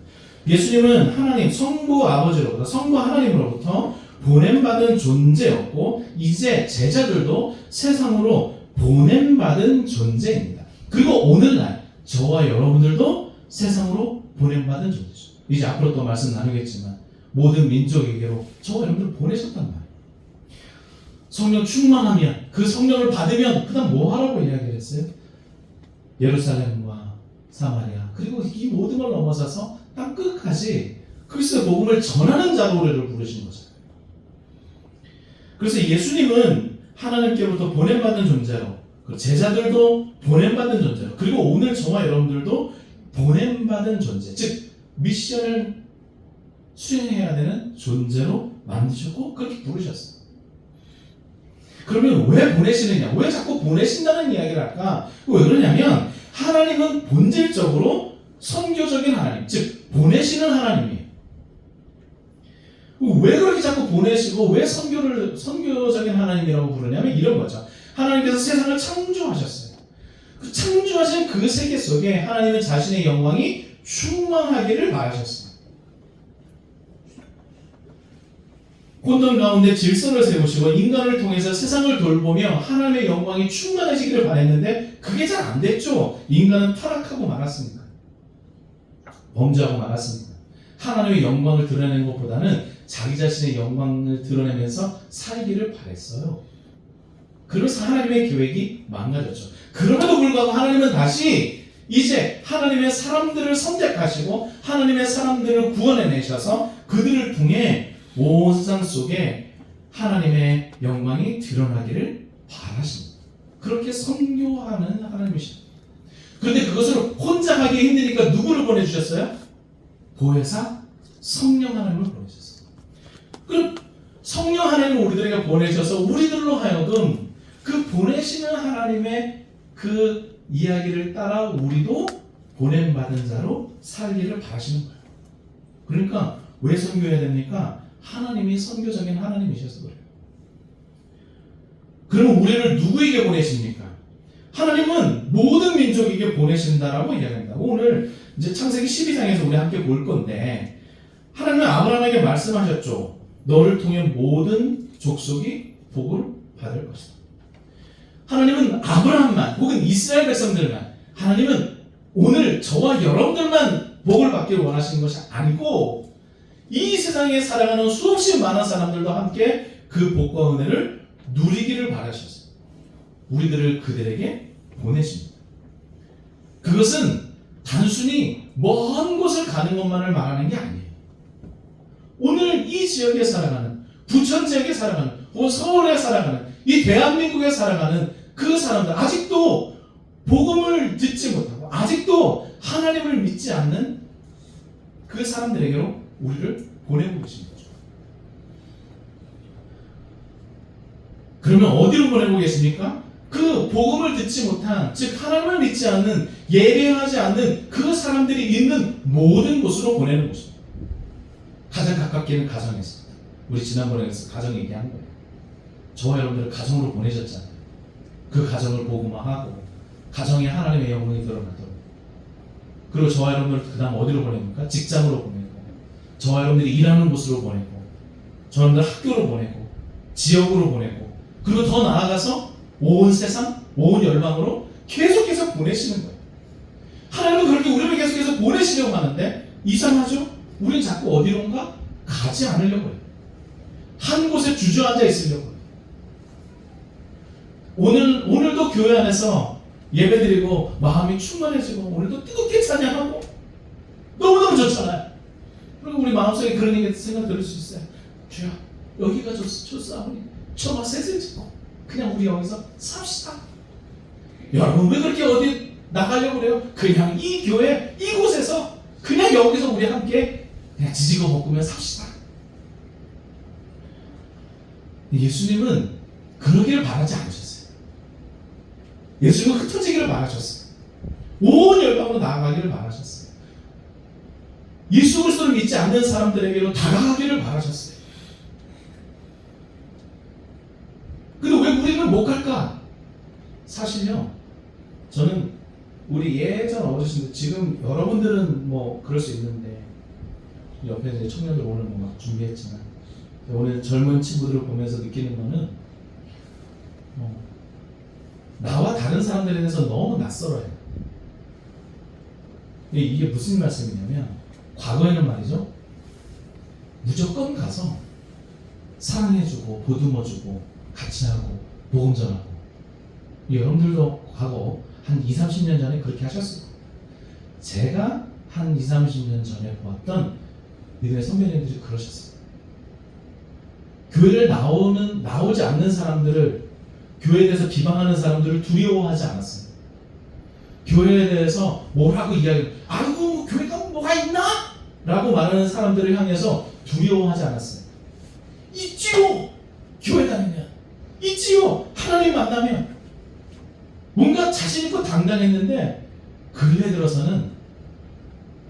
예수님은 하나님 성부 아버지로부터 성부 하나님으로부터 보냄받은 존재였고 이제 제자들도 세상으로 보냄받은 존재입니다. 그리고 오늘날 저와 여러분들도 세상으로 보냄받은 존재죠. 이제 앞으로 또 말씀 나누겠지만 모든 민족에게로 저와 여러분들 보내셨단 말이에요. 성령 충만하면 그 성령을 받으면 그 다음 뭐 하라고 이야기를 했어요? 예루살렘과 사마리아 그리고 이 모든 걸 넘어서서 땅 끝까지 그리스도의 복음을 전하는 자로 우리를 부르신 거잖아요. 그래서 예수님은 하나님께로부터 보냄받은 존재로 제자들도 보냄받은 존재로 그리고 오늘 저와 여러분들도 보냄받은 존재 즉 미션을 수행해야 되는 존재로 만드셨고 그렇게 부르셨어요. 그러면 왜 보내시느냐? 왜 자꾸 보내신다는 이야기를 할까? 왜 그러냐면 하나님은 본질적으로 선교적인 하나님 즉 보내시는 하나님이에요. 왜 그렇게 자꾸 보내시고 왜 선교적인 하나님이라고 부르냐면 이런 거죠. 하나님께서 세상을 창조하셨어요. 그 창조하신 그 세계 속에 하나님은 자신의 영광이 충만하기를 바라셨어요. 혼돈 가운데 질서를 세우시고 인간을 통해서 세상을 돌보며 하나님의 영광이 충만해지기를 바랬는데 그게 잘 안 됐죠. 인간은 타락하고 말았습니다. 범죄하고 말았습니다. 하나님의 영광을 드러내는 것보다는 자기 자신의 영광을 드러내면서 살기를 바랬어요. 그래서 하나님의 계획이 망가졌죠. 그럼에도 불구하고 하나님은 다시 이제 하나님의 사람들을 선택하시고 하나님의 사람들을 구원해내셔서 그들을 통해 온 세상 속에 하나님의 영광이 드러나기를 바라십니다. 그렇게 선교하는 하나님이십니다. 그런데 그것을 혼자 하기 힘드니까 누구를 보내주셨어요? 보혜사 성령 하나님을 보내셨어요. 그럼 성령 하나님을 우리들에게 보내셔서 우리들로 하여금 그 보내시는 하나님의 그 이야기를 따라 우리도 보냄받은 자로 살기를 바라시는 거예요. 그러니까 왜 선교해야 됩니까? 하나님이 선교적인 하나님이셔서 그래요. 그럼 우리를 누구에게 보내십니까? 하나님은 모든 민족에게 보내신다라고 이야기합니다. 오늘 이제 창세기 12장에서 우리 함께 볼 건데 하나님은 아브라함에게 말씀하셨죠. 너를 통해 모든 족속이 복을 받을 것이다. 하나님은 아브라함만 혹은 이스라엘 백성들만, 하나님은 오늘 저와 여러분들만 복을 받기를 원하시는 것이 아니고 이 세상에 살아가는 수없이 많은 사람들도 함께 그 복과 은혜를 누리기를 바라셨어요. 우리들을 그들에게 보내십니다. 그것은 단순히 먼 곳을 가는 것만을 말하는 게 아니에요. 오늘 이 지역에 살아가는, 부천 지역에 살아가는, 혹은 서울에 살아가는, 이 대한민국에 살아가는 그 사람들, 아직도 복음을 듣지 못하고 아직도 하나님을 믿지 않는 그 사람들에게로 우리를 보내고 계신 거죠. 그러면 어디로 보내고 계십니까? 그 복음을 듣지 못한, 즉 하나님을 믿지 않는, 예배하지 않는 그 사람들이 있는 모든 곳으로 보내는 것입니다. 가장 가깝게는 가정에서, 우리 지난번에 가정 얘기한 거예요. 저와 여러분들을 가정으로 보내셨잖아요. 그 가정을 복음화하고 가정에 하나님의 영광이 드러나도록. 그리고 저와 여러분들을 그 다음 어디로 보냅니까? 직장으로 보내고, 저와 여러분들이 일하는 곳으로 보내고, 저와 여러분들 학교로 보내고, 지역으로 보내고, 그리고 더 나아가서 온 세상, 온 열방으로 계속해서 보내시는 거예요. 하나님은 그렇게 우리를 계속해서 보내시려고 하는데 이상하죠? 우리는 자꾸 어디론가 가지 않으려고 해요. 한 곳에 주저앉아 있으려고 해요. 오늘도 교회 안에서 예배드리고 마음이 충만해지고 오늘도 뜨겁게 찬양하고 너무너무 좋잖아요. 그리고 우리 마음속에 그런 생각 들을 수 있어요. 주여, 여기가 좋사오니 저가 셋을 짓고 그냥 우리 여기서 삽시다. 여러분 왜 그렇게 어디 나가려고 그래요? 그냥 이 교회 이곳에서 그냥 여기서 우리 함께 그냥 지지고 볶으며 삽시다. 예수님은 그러기를 바라지 않으셨어요. 예수님은 흩어지기를 바라셨어요. 온 열방으로 나아가기를 바라셨어요. 예수 그리스도를 믿지 않는 사람들에게로 다가가기를 바라셨어요. 근데 왜 우리는 못 갈까? 사실요, 저는 우리 예전 어르신들, 지금 여러분들은 뭐 그럴 수 있는데 옆에 이제 청년들 오늘 뭐 막 준비했지만 오늘 젊은 친구들을 보면서 느끼는 거는 나와 다른 사람들에 대해서 너무 낯설어요. 이게 무슨 말씀이냐면 과거에는 말이죠, 무조건 가서 사랑해주고 보듬어주고 같이 하고 복음 전하고, 여러분들도 과거 한 20-30년 전에 그렇게 하셨을 거예요. 제가 한 20-30년 전에 보았던 믿음의 선배님들이 그러셨어요. 교회를 나오지 않는 사람들을, 교회에 대해서 비방하는 사람들을 두려워하지 않았어요. 교회에 대해서 뭐라고 아이고 교회가 뭐가 있나? 라고 말하는 사람들을 향해서 두려워하지 않았어요. 있지요! 교회 다니면 있지요! 하나님 만나면. 뭔가 자신 있고 당당했는데 근래 들어서는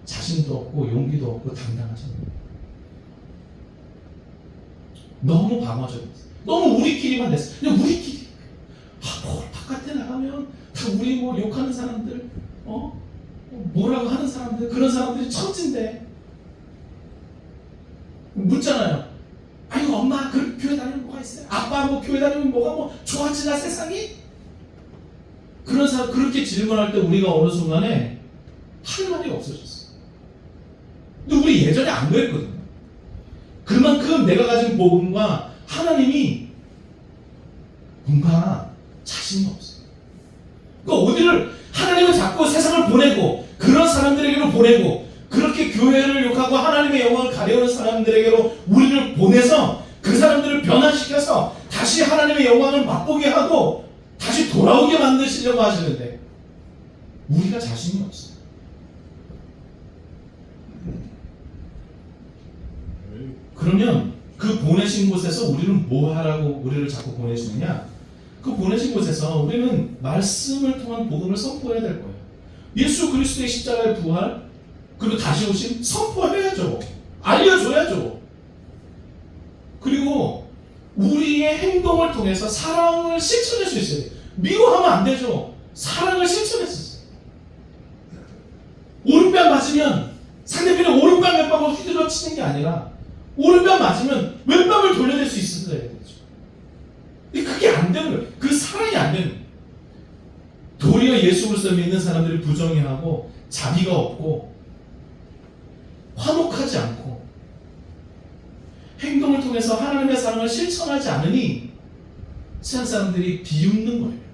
자신도 없고 용기도 없고 당당하잖아요. 너무 방어적이었어요. 너무 우리끼리만 됐어요. 그냥 우리끼리. 뭐 바깥에 나가면 다 우리 뭐 욕하는 사람들, 뭐라고 하는 사람들, 그런 사람들이 천진데. 묻잖아요. 아이고 엄마 그 교회 다니면 뭐가 있어요? 아빠 뭐 교회 다니면 뭐가 뭐 좋아지나 세상이? 그런 사람 그렇게 질문할 때 우리가 어느 순간에 할 말이 없어졌어요. 근데 우리 예전에 안 그랬거든요. 그만큼 내가 가진 복음과 하나님이 뭔가 자신이 없어요. 그러니까 어디를 하나님은 자꾸 세상을 보내고 그런 사람들에게로 보내고 그렇게 교회를 욕하고 하나님의 영광을 가려는 사람들에게로 우리를 보내서 그 사람들을 변화시켜서 다시 하나님의 영광을 맛보게 하고 다시 돌아오게 만드시려고 하시는데 우리가 자신이 없어요. 그러면 그 보내신 곳에서 우리는 뭐 하라고 우리를 자꾸 보내시느냐? 그 보내신 곳에서 우리는 말씀을 통한 복음을 선포해야 될 거예요. 예수 그리스도의 십자가의 부활 그리고 다시 오심 선포해야죠. 알려줘야죠. 그리고 우리의 행동을 통해서 사랑을 실천할 수 있어요. 미워하면 안 되죠. 사랑을 실천했었어요. 오른뺨 맞으면 상대편의 오른뺨 왼뺨을 휘둘러 치는 게 아니라 오른뺨 맞으면 왼뺨을 돌려낼 수 있어야 되죠. 그게 안 되는 거예요. 그 사랑이 안 되는 거예요. 오히려 예수 그리스도 믿는 사람들이 부정의하고 자비가 없고 화목하지 않고 행동을 통해서 하나님의 사랑을 실천하지 않으니 세상 사람들이 비웃는 거예요.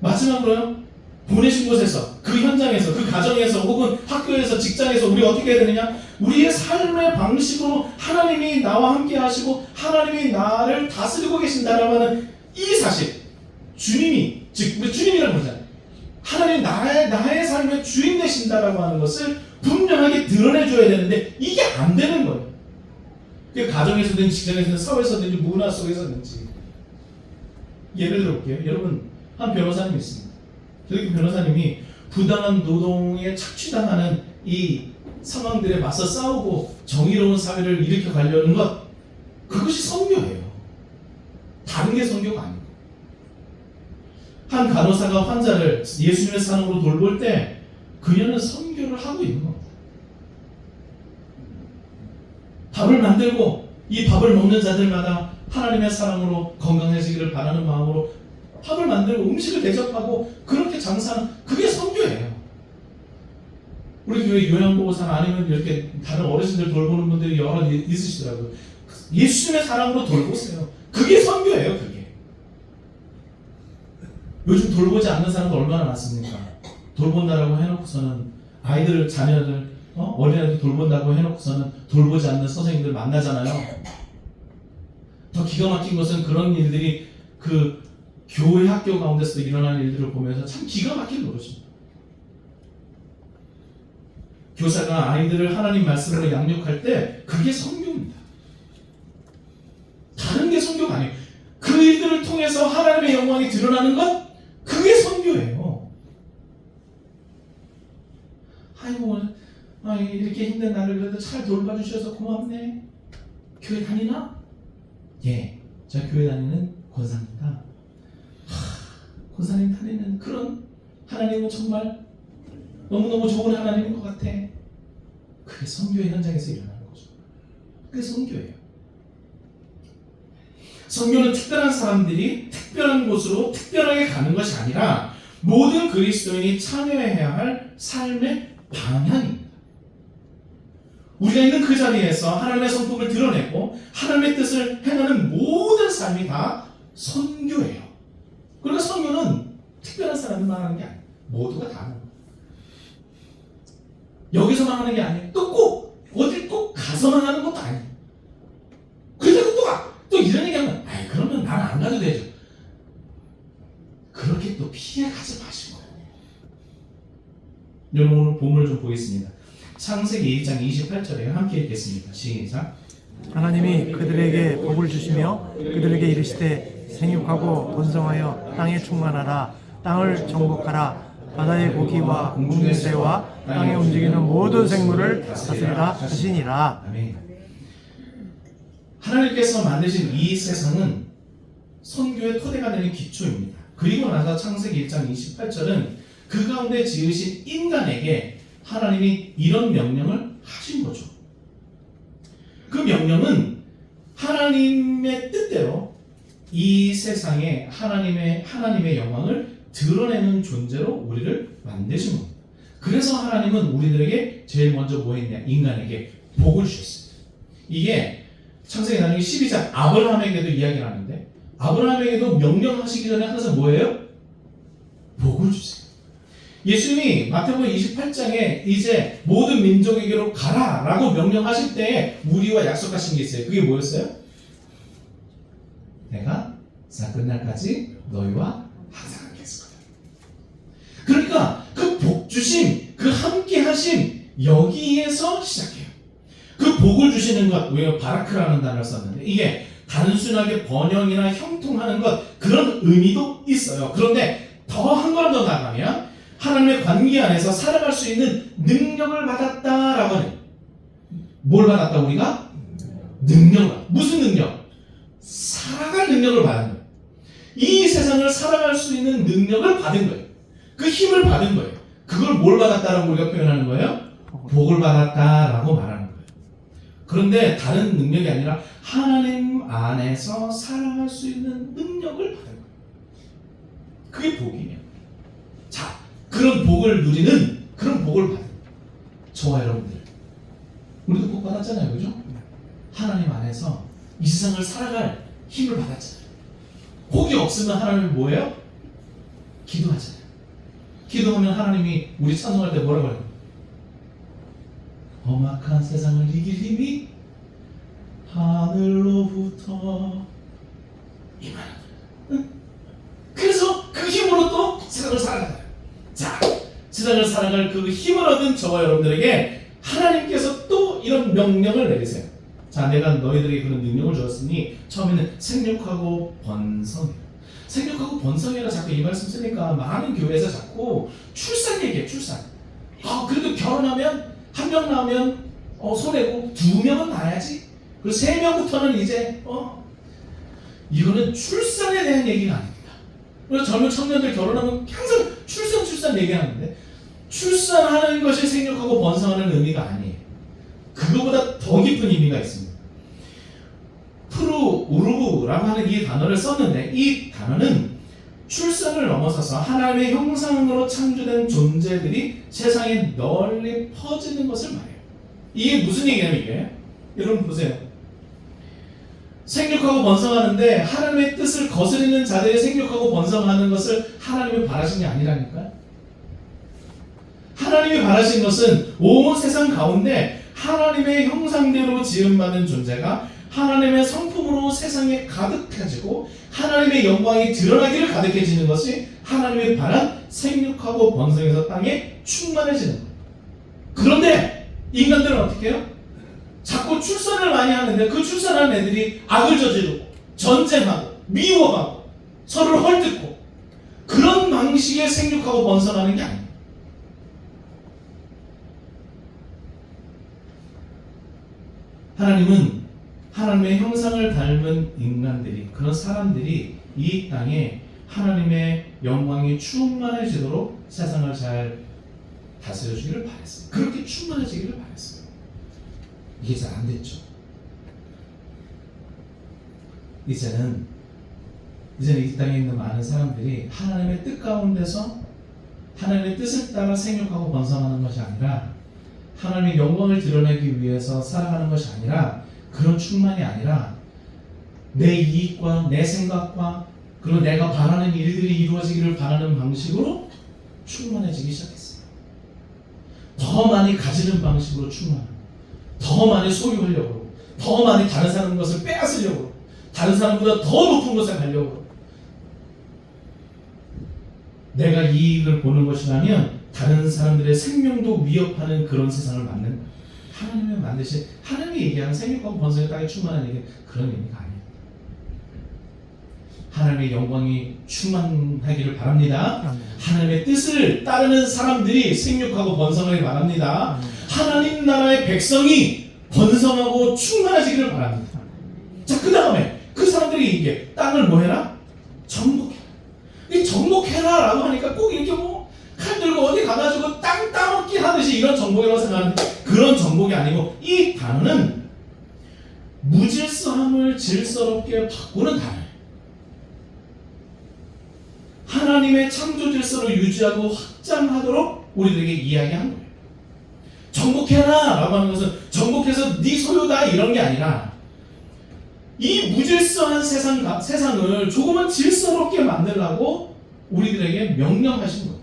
마지막으로요, 보내신 곳에서, 그 현장에서, 그 가정에서, 혹은 학교에서, 직장에서 우리 어떻게 해야 되느냐? 우리의 삶의 방식으로 하나님이 나와 함께 하시고 하나님이 나를 다스리고 계신다라고 하는 이 사실, 주님이, 즉 우리 주님이라고 하잖아요. 하나님 나의 삶의 주인 되신다라고 하는 것을 분명하게 드러내줘야 되는데 이게 안 되는 거예요. 그 가정에서든 직장에서든 사회에서든지 문화 속에서든지. 예를 들어볼게요. 여러분, 한 변호사님이 있습니다. 그 변호사님이 부당한 노동에 착취당하는 이 상황들에 맞서 싸우고 정의로운 사회를 일으켜 가려는 것, 그것이 선교예요. 다른 게 선교가 아니고. 한 간호사가 환자를 예수님의 사랑으로 돌볼 때 그녀는 선교를 하고 있는 겁니다. 밥을 만들고 이 밥을 먹는 자들마다 하나님의 사랑으로 건강해지기를 바라는 마음으로 밥을 만들고 음식을 대접하고 그렇게 장사하는, 그게 선교예요. 우리 교회 요양보호사나 아니면 이렇게 다른 어르신들 돌보는 분들이 여러 있으시더라고요. 예수님의 사랑으로 돌보세요. 그게 선교예요. 그게. 요즘 돌보지 않는 사람도 얼마나 많습니까? 돌본다라고 해놓고서는 아이들을, 자녀들, 어린아이들 돌본다고 해놓고서는 돌보지 않는 선생님들 만나잖아요. 더 기가 막힌 것은 그런 일들이 그 교회 학교 가운데서 일어나는 일들을 보면서 참 기가 막힐 노릇입니다. 교사가 아이들을 하나님 말씀으로 양육할 때 그게 선교입니다. 다른 게 선교가 아니에요. 그 일들을 통해서 하나님의 영광이 드러나는 것, 그게 선교예요. 아이고, 이렇게 힘든 나를 그래도 잘 돌봐주셔서 고맙네. 교회 다니나? 예, 제가 교회 다니는 권사입니다. 권사님 다니는 그런 하나님은 정말 너무너무 좋은 하나님인 것 같아. 그게 선교의 현장에서 일어나는 거죠. 그게 선교예요. 선교는 특별한 사람들이 특별한 곳으로 특별하게 가는 것이 아니라 모든 그리스도인이 참여해야 할 삶의 방향입니다. 우리가 있는 그 자리에서 하나님의 성품을 드러내고 하나님의 뜻을 행하는 모든 삶이 다 선교예요. 그러니까 선교는 특별한 사람들만 하는 게 아니에요. 모두가 다 하는 거예요. 여기서만 하는 게 아니에요. 또 꼭 어딜 꼭 가서만 하는 것도 아니에요. 그래도 또 이런 얘기하면, 그러면 나는 안 가도 되죠. 그렇게 또 피해가지 마시고. 여러분, 오늘 본문을 좀 보겠습니다. 창세기 1장 28절에 함께 읽겠습니다. 시작. 하나님이 그들에게 복을 주시며 그들에게 이르시되 생육하고 번성하여 땅에 충만하라. 땅을 정복하라. 바다의 고기와 묵는 새와 땅에 움직이는 모든 생물을 다스리라 하시니라. 아멘. 하나님께서 만드신 이 세상은 선교의 토대가 되는 기초입니다. 그리고 나서 창세기 1장 28절은 그 가운데 지으신 인간에게 하나님이 이런 명령을 하신 거죠. 그 명령은 하나님의 뜻대로 이 세상에 하나님의 영광을 드러내는 존재로 우리를 만드신 겁니다. 그래서 하나님은 우리들에게 제일 먼저 뭐 했냐? 인간에게 복을 주셨습니다. 이게 창세기 나중에 12장 아브라함에게도 이야기를 하는데, 아브라함에게도 명령하시기 전에 항상 뭐예요? 복을 주세요. 예수님이 마태복음 28장에 이제 모든 민족에게로 가라 라고 명령하실 때에 우리와 약속하신 게 있어요. 그게 뭐였어요? 내가 세상 끝날까지 너희와 항상 함께 있을 거다. 그러니까 그 복 주심, 그 함께 하심, 여기에서 시작해요. 그 복을 주시는 것, 우리가 바라크라는 단어를 썼는데 이게 단순하게 번영이나 형통하는 것, 그런 의미도 있어요. 그런데 더 한 걸음 더 나가면 하나님의 관계 안에서 살아갈 수 있는 능력을 받았다라고 하는, 뭘 받았다 우리가? 능력을. 무슨 능력? 살아갈 능력을 받은 거예요. 이 세상을 살아갈 수 있는 능력을 받은 거예요. 그 힘을 받은 거예요. 그걸 뭘 받았다라고 우리가 표현하는 거예요? 복을 받았다라고 말하는 거예요. 그런데 다른 능력이 아니라 하나님 안에서 살아갈 수 있는 능력을 받은 거예요. 그게 복이에요. 자, 그런 복을 누리는, 그런 복을 받은 저와 여러분들, 우리도 복 받았잖아요, 그죠? 하나님 안에서 이 세상을 살아갈 힘을 받았잖아요. 복이 없으면 하나님은 뭐예요? 기도하잖아요. 기도하면 하나님이 우리 찬송할 때 뭐라고 해요? 험악한 세상을 이길 힘이 하늘로부터 임하는 거예요. 그래서 그 힘으로 또 세상을 살아가요. 자, 세상을 살아갈 그 힘을 얻은 저와 여러분들에게 하나님께서 또 이런 명령을 내리세요. 자, 내가 너희들에게 그런 능력을 주었으니, 처음에는 생육하고 번성해요. 생육하고 번성해라 자꾸 이 말씀 쓰니까 많은 교회에서 자꾸 출산 얘기해. 출산. 그래도 결혼하면 한 명 나오면 손해고 2명은 낳아야지. 그리고 3명부터는 이제 이거는 출산에 대한 얘기가 아닙니다. 그래서 젊은 청년들 결혼하면 항상 출산 얘기하는데, 출산하는 것이 생육하고 번성하는 의미가 아니에요. 그거보다 더 깊은 의미가 있습니다. 프루우르브라고 하는 이 단어를 썼는데, 이 단어는 출산을 넘어서서 하나님의 형상으로 창조된 존재들이 세상에 널리 퍼지는 것을 말해요. 이게 무슨 얘기냐면, 이게 여러분 보세요. 생육하고 번성하는데 하나님의 뜻을 거스르는 자들이 생육하고 번성하는 것을 하나님이 바라신 게 아니라니까요. 하나님이 바라신 것은 온 세상 가운데 하나님의 형상대로 지음받은 존재가 하나님의 성품으로 세상에 가득해지고 하나님의 영광이 드러나기를 가득해지는 것이 하나님의 바란 생육하고 번성해서 땅에 충만해지는 거예요. 그런데 인간들은 어떻게 해요? 자꾸 출산을 많이 하는데 그 출산하는 애들이 악을 저지르고 전쟁하고 미워하고 서로를 헐뜯고, 그런 방식의 생육하고 번성하는 게 아니에요. 하나님은 하나님의 형상을 닮은 인간들이, 그런 사람들이 이 땅에 하나님의 영광이 충만해지도록 세상을 잘 다스려주기를 바랬어요. 그렇게 충만해지기를 바랬어요. 이게 잘 안 됐죠. 이제는 이 땅에 있는 많은 사람들이 하나님의 뜻 가운데서 하나님의 뜻을 따라 생육하고 번성하는 것이 아니라, 하나님의 영광을 드러내기 위해서 살아가는 것이 아니라, 그런 충만이 아니라 내 이익과 내 생각과 그리고 내가 바라는 일들이 이루어지기를 바라는 방식으로 충만해지기 시작했어요. 더 많이 가지는 방식으로 충만하고, 더 많이 소유하려고, 더 많이 다른 사람 것을 빼앗으려고, 다른 사람보다 더 높은 곳에 가려고. 내가 이익을 보는 것이라면 다른 사람들의 생명도 위협하는 그런 세상을 만든 거예요. 하나님의 만드신, 하나님이 얘기하는 생육하고 번성의 땅에 충만한 얘기, 그런 의미가 아니에요. 하나님의 영광이 충만하기를 바랍니다. 하나님의 뜻을 따르는 사람들이 생육하고 번성하기를 바랍니다. 하나님 나라의 백성이 번성하고 충만해지기를 바랍니다. 자, 그 다음에 그 사람들이 이게 땅을 뭐 해라? 정복해라. 이 정복해라 라고 하니까 꼭 이렇게 칼 들고 어디 가가지고 땅 따먹기 하듯이 이런 정복이라고 생각하는데, 그런 정복이 아니고, 이 단어는 무질서함을 질서롭게 바꾸는 단어예요. 하나님의 창조 질서를 유지하고 확장하도록 우리들에게 이야기한 거예요. 정복해라 라고 하는 것은 정복해서 네 소유다 이런 게 아니라, 이 무질서한 세상을 조금은 질서롭게 만들라고 우리들에게 명령하신 거예요.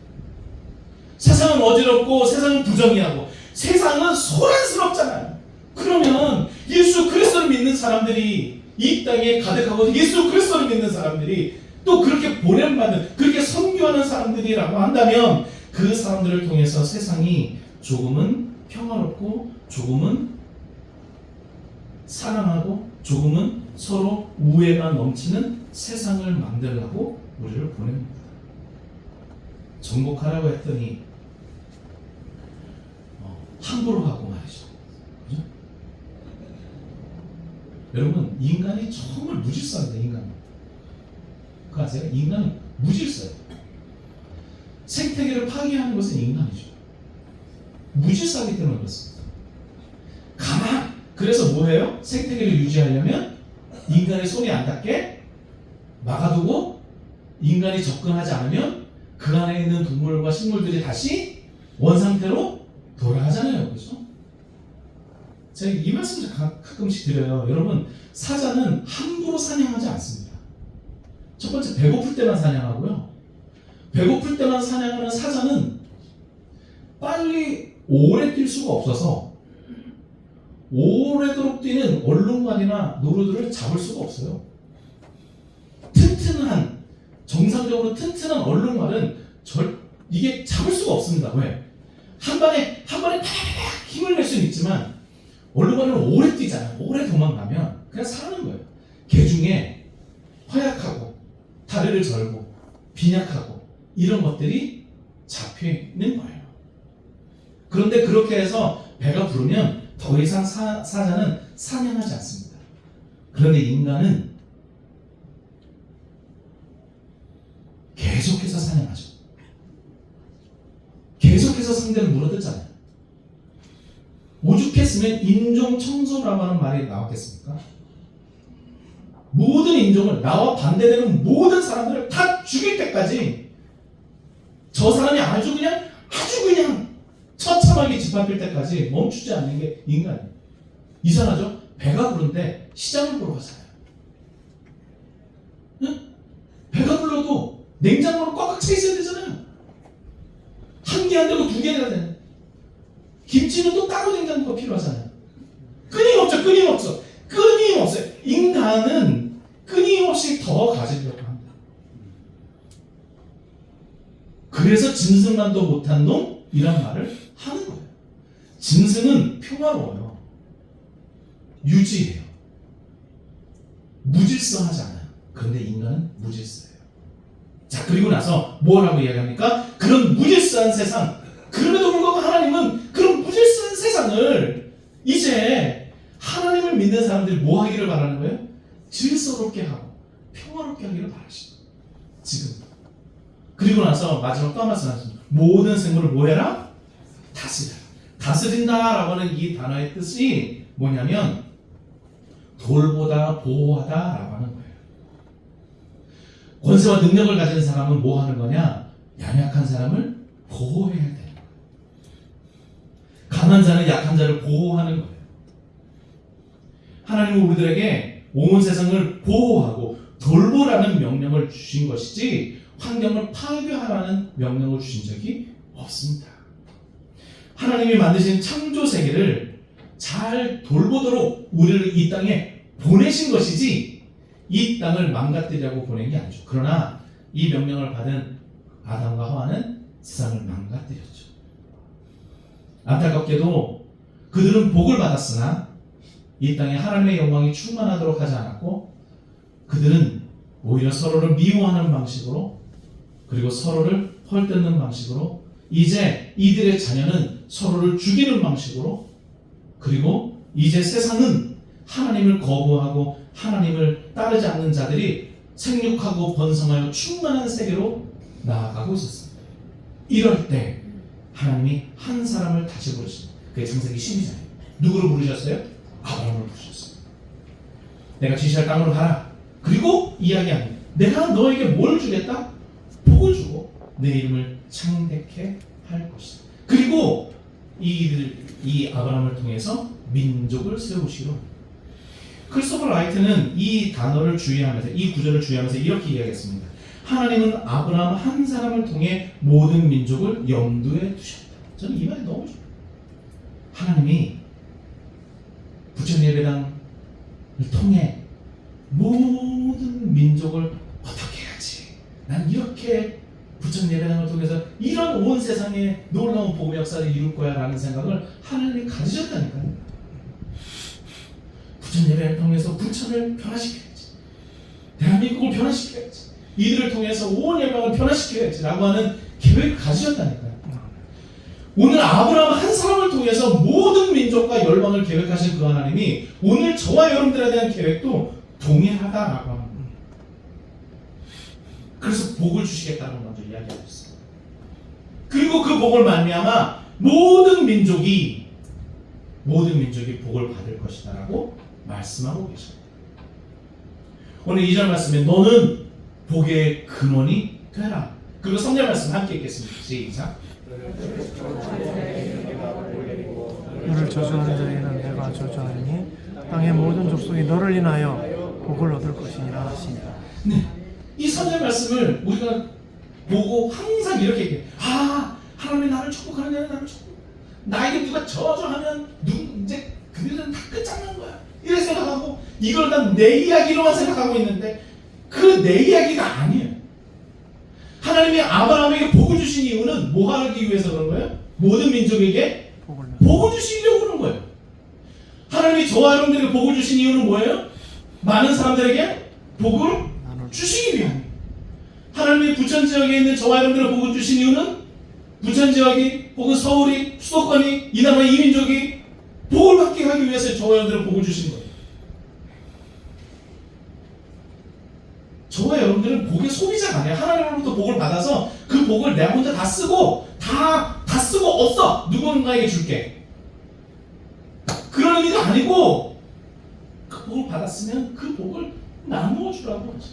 세상은 어지럽고 세상은 부정의하고 세상은 소란스럽잖아요. 그러면 예수 그리스도를 믿는 사람들이 이 땅에 가득하고, 예수 그리스도를 믿는 사람들이 또 그렇게 보냄받는, 그렇게 선교하는 사람들이라고 한다면, 그 사람들을 통해서 세상이 조금은 평화롭고 조금은 사랑하고 조금은 서로 우애가 넘치는 세상을 만들라고 우리를 보냅니다. 정복하라고 했더니 함부로 하고 말이죠. 그죠? 여러분, 인간이 정말 무질서합니다. 인간은. 그거 아세요? 인간은 무질서예요. 생태계를 파괴하는 것은 인간이죠. 무질서하기 때문에 그렇습니다. 그래서 뭐예요? 생태계를 유지하려면 인간의 손이 안 닿게 막아두고 인간이 접근하지 않으면 그 안에 있는 동물과 식물들이 다시 원상태로 돌아가잖아요. 그죠? 제가 이 말씀을 가끔씩 드려요. 여러분, 사자는 함부로 사냥하지 않습니다. 첫 번째, 배고플 때만 사냥하고요. 배고플 때만 사냥하는 사자는 빨리 오래 뛸 수가 없어서 오래도록 뛰는 얼룩말이나 노루들을 잡을 수가 없어요. 튼튼한, 정상적으로 튼튼한 얼룩말은 이게 잡을 수가 없습니다. 왜? 한 번에 팍팍 힘을 낼 수는 있지만 얼룩말은 오래 뛰잖아요. 오래 도망가면 그냥 사는 거예요. 개 중에 허약하고 다리를 절고 빈약하고 이런 것들이 잡혀 있는 거예요. 그런데 그렇게 해서 배가 부르면 더 이상 사자는 사냥하지 않습니다. 그런데 인간은 계속해서 사냥하죠. 계속해서 상대를 물어뜯잖아요. 오죽했으면 인종 청소라고 하는 말이 나왔겠습니까? 모든 인종을, 나와 반대되는 모든 사람들을 다 죽일 때까지 저 사람이 아주 그냥 처참하게 짓밟힐 때까지 멈추지 않는 게 인간이에요. 이상하죠? 배가 부른데 시장을 보러 가잖아요. 응? 배가 불러도 냉장고는 꽉꽉 차 있어야 되잖아요. 한 개 안 되고 두 개가 되는. 김치는 또 따로 냉장고가 필요하잖아요. 끊임없어요. 인간은 끊임없이 더 가지려고 합니다. 그래서 짐승만도 못한 놈이란 말을 하는 거예요. 짐승은 평화로워요. 유지해요. 무질서하지 않아요. 그런데 인간은 무질서해요. 자, 그리고 나서 뭐라고 이야기합니까? 그런 무질서한 세상, 그럼에도 불구하고 하나님은 그런 무질서한 세상을 이제 하나님을 믿는 사람들이 뭐 하기를 바라는 거예요? 질서롭게 하고 평화롭게 하기를 바라시고 지금. 그리고 나서 마지막 또 한 말씀 하십니다. 모든 생물을 뭐 해라? 다스려라. 다스린다라고 하는 이 단어의 뜻이 뭐냐면 돌보다, 보호하다라고 하는 거예요. 권세와 능력을 가진 사람은 뭐 하는 거냐? 연약한 사람을 보호해야 돼요. 강한 자는 약한 자를 보호하는 거예요. 하나님은 우리들에게 온 세상을 보호하고 돌보라는 명령을 주신 것이지 환경을 파괴하라는 명령을 주신 적이 없습니다. 하나님이 만드신 창조 세계를 잘 돌보도록 우리를 이 땅에 보내신 것이지 이 땅을 망가뜨리려고 보낸 게 아니죠. 그러나 이 명령을 받은 아담과 하와는 세상을 망가뜨렸죠. 안타깝게도 그들은 복을 받았으나 이 땅에 하나님의 영광이 충만하도록 하지 않았고 그들은 오히려 서로를 미워하는 방식으로 그리고 서로를 헐뜯는 방식으로 이제 이들의 자녀는 서로를 죽이는 방식으로 그리고 이제 세상은 하나님을 거부하고 하나님을 따르지 않는 자들이 생육하고 번성하여 충만한 세계로 나아가고 있었습니다. 이럴 때 하나님이 한 사람을 다시 부르십니다. 그게 창세기 12장이에요. 누구를 부르셨어요? 아브라함을 부르셨어요. 내가 지시할 땅으로 가라. 그리고 이야기합니다. 내가 너에게 뭘 주겠다? 복을 주고 내 이름을 창대케 할 것이다. 그리고 이 아브라함을 통해서 민족을 세우시기로 합니다. 크리스토퍼 라이트는 이 단어를 주의하면서 이 구절을 주의하면서 이렇게 이야기했습니다. 하나님은 아브라함 한 사람을 통해 모든 민족을 염두에 두셨다. 저는 이 말이 너무 좋아요. 하나님이 부천예배당을 통해 모든 민족을 어떻게 해야지? 난 이렇게 부천예배당을 통해서 이런 온 세상에 놀라운 복음의 역사를 이룰 거야 라는 생각을 하나님이 가지셨다니까요. 부천예배를 통해서 부천을 변화시켜야지. 대한민국을 변화시켜야지. 이들을 통해서 온 열방을 변화시켜야지 라고 하는 계획을 가지셨다니까요. 오늘 아브라함 한 사람을 통해서 모든 민족과 열방을 계획하신 그 하나님이 오늘 저와 여러분들에 대한 계획도 동일하다라고 합니다. 그래서 복을 주시겠다고 먼저 이야기하고 있어요. 그리고 그 복을 말미암아 모든 민족이 복을 받을 것이다라고 말씀하고 계십니다. 오늘 2절 말씀에 너는 복의 근원이 되라. 그리고 성경 말씀 함께 읽겠습니다. 시작. 너를 저주하는 자에게는 내가 저주하리니 땅의 모든 족속이 너를 인하여 복을 얻을 것이니라 하시니라. 네, 이 성경 말씀을 우리가 보고 항상 이렇게 얘기해. 하나님이 나를 축복하는 나를 축복. 나에게 누가 저주하면 이제 그들은 다 끝장난 거야. 이렇게 생각하고 이걸 다 내 이야기로만 생각하고 있는데 그 내 이야기가 아니에요. 하나님이 아브라함에게 복을 주신 이유는 뭐 하기 위해서 그런 거예요? 모든 민족에게 복을 주시려고 그런 거예요. 하나님이 저와 여러분들에게 복을 주신 이유는 뭐예요? 많은 사람들에게 복을 주시기 위함이에요. 하나님이 부천 지역에 있는 저와 여러분들에게 복을 주신 이유는 부천 지역이 혹은 서울이 수도권이 이 나라 이 민족이 복을 받게 하기 위해서 저와 여러분들에게 복을 주신 거예요. 저와 여러분들은 복의 소비자가 아니에요. 하나님으로부터 복을 받아서 그 복을 내가 혼자 다 쓰고 다 쓰고 없어. 누군가에게 줄게. 그런 의미가 아니고 그 복을 받았으면 그 복을 나누어 주라고 하죠.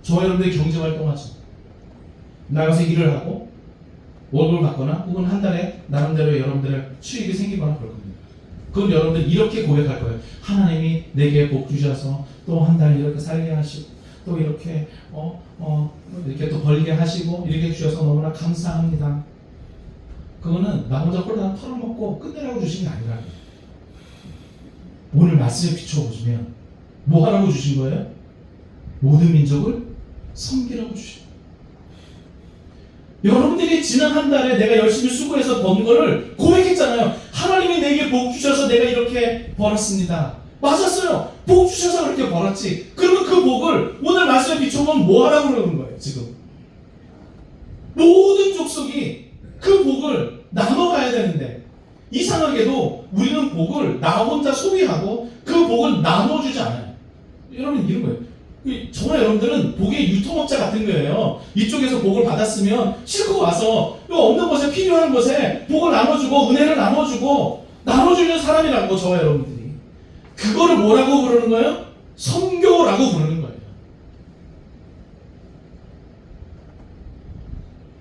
저와 여러분들이 경제활동하죠. 나가서 일을 하고 월급을 받거나 혹은 한 달에 나름대로 여러분들의 수익이 생기거나 그럴 겁니다. 그럼 여러분들 이렇게 고백할 거예요. 하나님이 내게 복 주셔서 또 한 달 이렇게 살게 하시고 또 이렇게 이렇게 또 벌게 하시고 이렇게 주셔서 너무나 감사합니다. 그거는 나 혼자 홀랑 털어먹고 끝내라고 주신 게 아니라 오늘 말씀에 비춰보시면 뭐 하라고 주신 거예요? 모든 민족을 섬기라고 주신 거예요. 여러분들이 지난 한 달에 내가 열심히 수고해서 번 거를 고백했잖아요. 하나님이 내게 복 주셔서 내가 이렇게 벌었습니다. 맞았어요. 복 주셔서 그렇게 벌었지. 그러면 그 복을 오늘 말씀에 비춰보면 뭐 하라고 그러는 거예요, 지금? 모든 족속이 그 복을 나눠가야 되는데 이상하게도 우리는 복을 나 혼자 소비하고 그 복을 나눠주지 않아요. 여러분 이런 거예요. 정말 여러분들은 복의 유통업자 같은 거예요. 이쪽에서 복을 받았으면 싣고 와서 없는 곳에 필요한 곳에 복을 나눠주고 은혜를 나눠주고 나눠주는 사람이라고 저와 여러분들이. 그거를 뭐라고 부르는 거예요? 선교라고 부르는 거예요.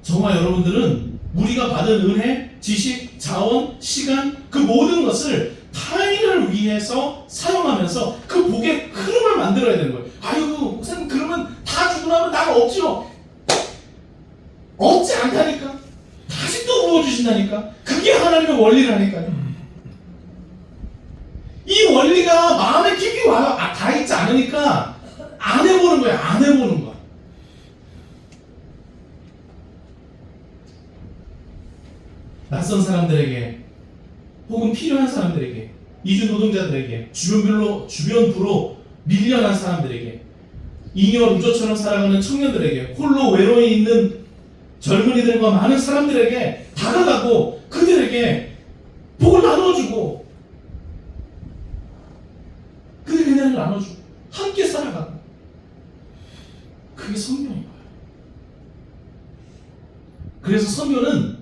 저와 여러분들은 우리가 받은 은혜, 지식, 자원, 시간 그 모든 것을 타인을 위해서 사용하면서 그 복의 흐름을 만들어야 되는 거예요. 아유 목사님 그러면 다 주고 나면 나가 없죠. 없지 않다니까. 다시 또 부어주신다니까. 그게 하나님의 원리라니까요. 이 원리가 마음에 깊이 와요. 다 있지 않으니까 안 해보는 거예요. 안 해보는 거야. 낯선 사람들에게 혹은 필요한 사람들에게 이주 노동자들에게 주변부로 밀려난 사람들에게 잉여 루저처럼 살아가는 청년들에게 홀로 외로이 있는 젊은이들과 많은 사람들에게 다가가고 그들에게 복을 나눠주고 그들의 은혜를 나눠주고 함께 살아가고 그게 선교인 거예요. 그래서 선교는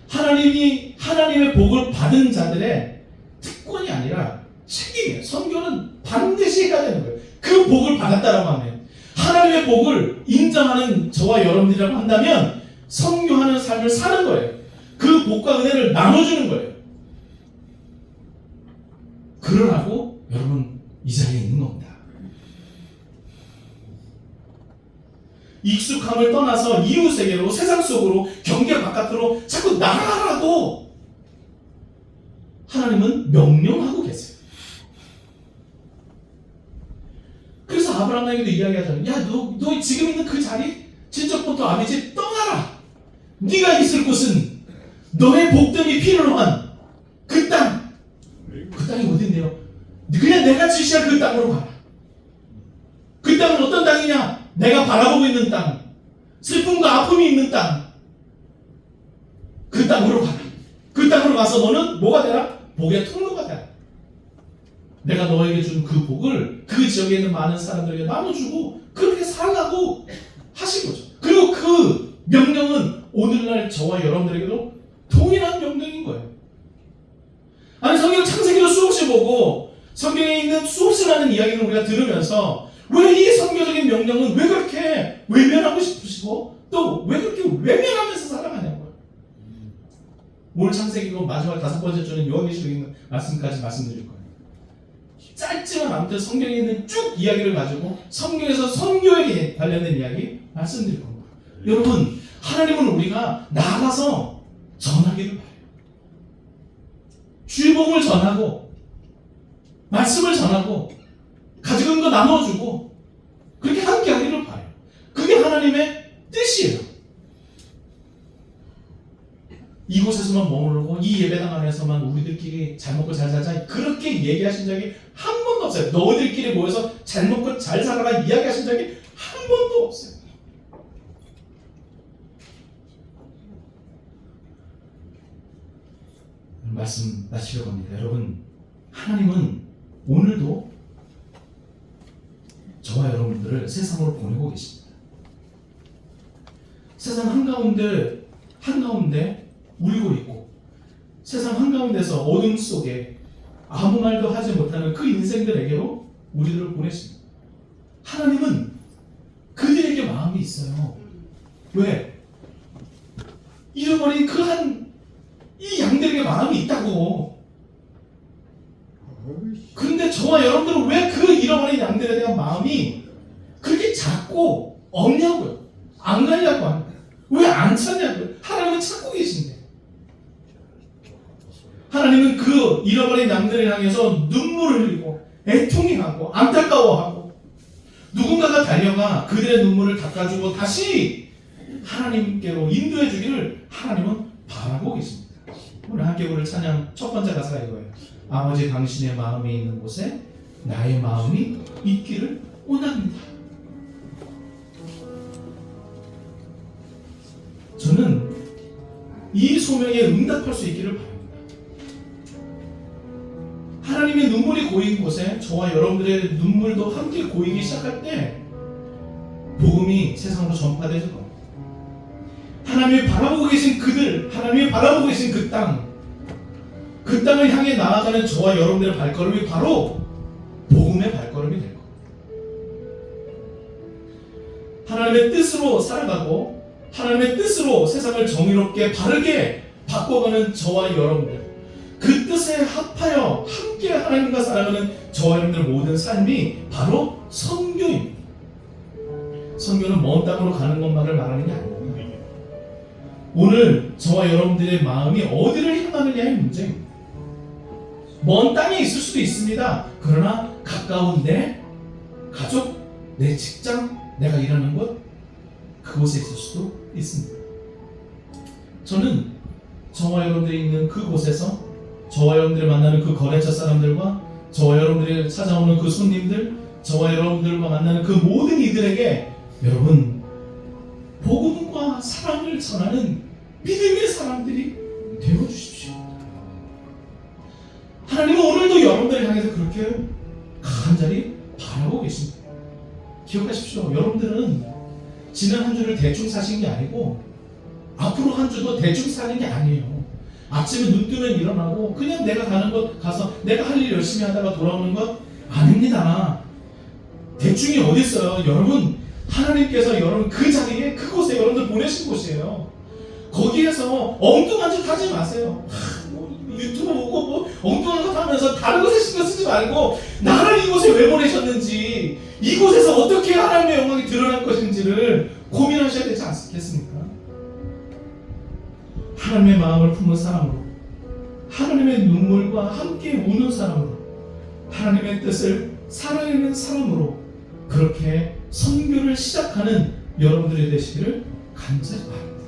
하나님의 복을 받은 자들의 특권이 아니라 책임이에요. 선교는 반드시 해야 되는 거예요. 그 복을 받았다라고 하면 하나님의 복을 인정하는 저와 여러분들이라고 한다면 선교하는 삶을 사는 거예요. 그 복과 은혜를 나눠주는 거예요. 그러라고 여러분 이 자리에 있는 겁니다. 익숙함을 떠나서 이웃에게로 세상 속으로 경계 바깥으로 자꾸 나가라고 하나님은 명령하고 계세요. 그래서 아브라함에게도 이야기하잖아요. 야, 너 지금 있는 그 자리 친척부터 아비집 떠나라. 네가 있을 곳은 너의 복됨이 필요한 그 땅. 그 땅이 어딘데요? 그냥 내가 지시할 그 땅으로 가라. 그 땅은 어떤 땅이냐? 내가 바라보고 있는 땅, 슬픔과 아픔이 있는 땅, 그 땅으로 가라. 그 땅으로 가서 너는 뭐가 되라? 복의 통로가 되라. 내가 너에게 준 그 복을 그 지역에 있는 많은 사람들에게 나눠주고 그렇게 살라고 하신 거죠. 그리고 그 명령은 오늘날 저와 여러분들에게도 동일한 명령인 거예요. 아니 성경 창세기도 수없이 보고 성경에 있는 수없이 많은 이야기를 우리가 들으면서 왜 이 선교적인 명령은 왜 그렇게 외면하고 싶으시고 또 왜 그렇게 외면하면서 살아가냐고요. 오늘 창세기고 마지막 5번째 주는 요한계시록에 있는 말씀까지 말씀드릴 거예요. 짧지만 아무튼 성경에 있는 쭉 이야기를 가지고 성경에서 선교에 관련된 이야기 말씀드릴 겁니다. 여러분, 하나님은 우리가 나가서 전하기를 바라요. 주의 복음을 전하고 말씀을 전하고 가지고 있는 거 나눠주고 그렇게 함께 하기를 바라요. 그게 하나님의 뜻이에요. 이곳에서만 머무르고 이 예배당 안에서만 우리들끼리 잘 먹고 잘 살자 그렇게 얘기하신 적이 한 번도 없어요. 너희들끼리 모여서 잘 먹고 잘 살아라 이야기하신 적이 한 번도 없어요. 말씀 마치려고 합니다. 여러분, 하나님은 오늘도 저와 여러분들을 세상으로 보내고 계십니다. 세상 한가운데 울고 있고 세상 한가운데서 어둠 속에 아무 말도 하지 못하는 그 인생들에게로 우리들을 보내십니다. 하나님은 그들에게 마음이 있어요. 왜? 잃어버린 이 양들에게 마음이 있다고. 그런데 저와 여러분들은 왜 그 잃어버린 양들에 대한 마음이 그렇게 작고 없냐고요. 안 가려고 합니다. 왜 안 찾냐고요. 하나님은 찾고 계신데. 하나님은 그 잃어버린 양들을 향해서 눈물을 흘리고 애통해하고 안타까워하고 누군가가 달려가 그들의 눈물을 닦아주고 다시 하나님께로 인도해 주기를 하나님은 바라고 계십니다. 오늘 함께 부를 찬양 첫 번째 가사가 이거예요. 아버지 당신의 마음이 있는 곳에 나의 마음이 있기를 원합니다. 저는 이 소명에 응답할 수 있기를 바랍니다. 하나님의 눈물이 고인 곳에 저와 여러분들의 눈물도 함께 고이기 시작할 때 복음이 세상으로 전파되실 겁니다. 하나님이 바라보고 계신 그들, 하나님이 바라보고 계신 그 땅을 향해 나아가는 저와 여러분들의 발걸음이 바로 복음의 발걸음이 될 겁니다. 하나님의 뜻으로 살아가고 하나님의 뜻으로 세상을 정의롭게 바르게 바꿔가는 저와 여러분들, 그 뜻에 합하여 함께 하나님과 살아가는 저와 여러분들 모든 삶이 바로 선교입니다. 선교는 먼 땅으로 가는 것만을 말하는 게 아닙니다. 오늘 저와 여러분들의 마음이 어디를 향하느냐의 문제입니다. 먼 땅에 있을 수도 있습니다. 그러나 가까운 내 가족, 내 직장, 내가 일하는 곳, 그곳에 있을 수도 있습니다. 저는 저와 여러분들이 있는 그곳에서 저와 여러분들이 만나는 그 거래처 사람들과 저와 여러분들이 찾아오는 그 손님들, 저와 여러분들과 만나는 그 모든 이들에게 여러분 복음과 사랑을 전하는 믿음의 사람들이 되어주십시오. 하나님은 오늘도 여러분들을 향해서 그렇게 간절히 바라고 계십니다. 기억하십시오. 여러분들은 지난 한 주를 대충 사신 게 아니고 앞으로 한 주도 대충 사는 게 아니에요. 아침에 눈 뜨면 일어나고 그냥 내가 가는 곳 가서 내가 할 일 열심히 하다가 돌아오는 것 아닙니다. 대충이 어디 있어요. 여러분, 하나님께서 여러분 그 자리에 그곳에 여러분들 보내신 곳이에요. 거기에서 엉뚱한 짓 하지 마세요. 유튜브 보고 뭐 엉뚱한 것 하면서 다른 곳에 신경 쓰지 말고 나를 이곳에 왜 보내셨는지, 이곳에서 어떻게 하나님의 영광이 드러날 것인지를 고민하셔야 되지 않겠습니까? 하나님의 마음을 품은 사람으로, 하나님의 눈물과 함께 우는 사람으로, 하나님의 뜻을 살아내는 사람으로 그렇게 선교를 시작하는 여러분들이 되시기를 간절히 바랍니다.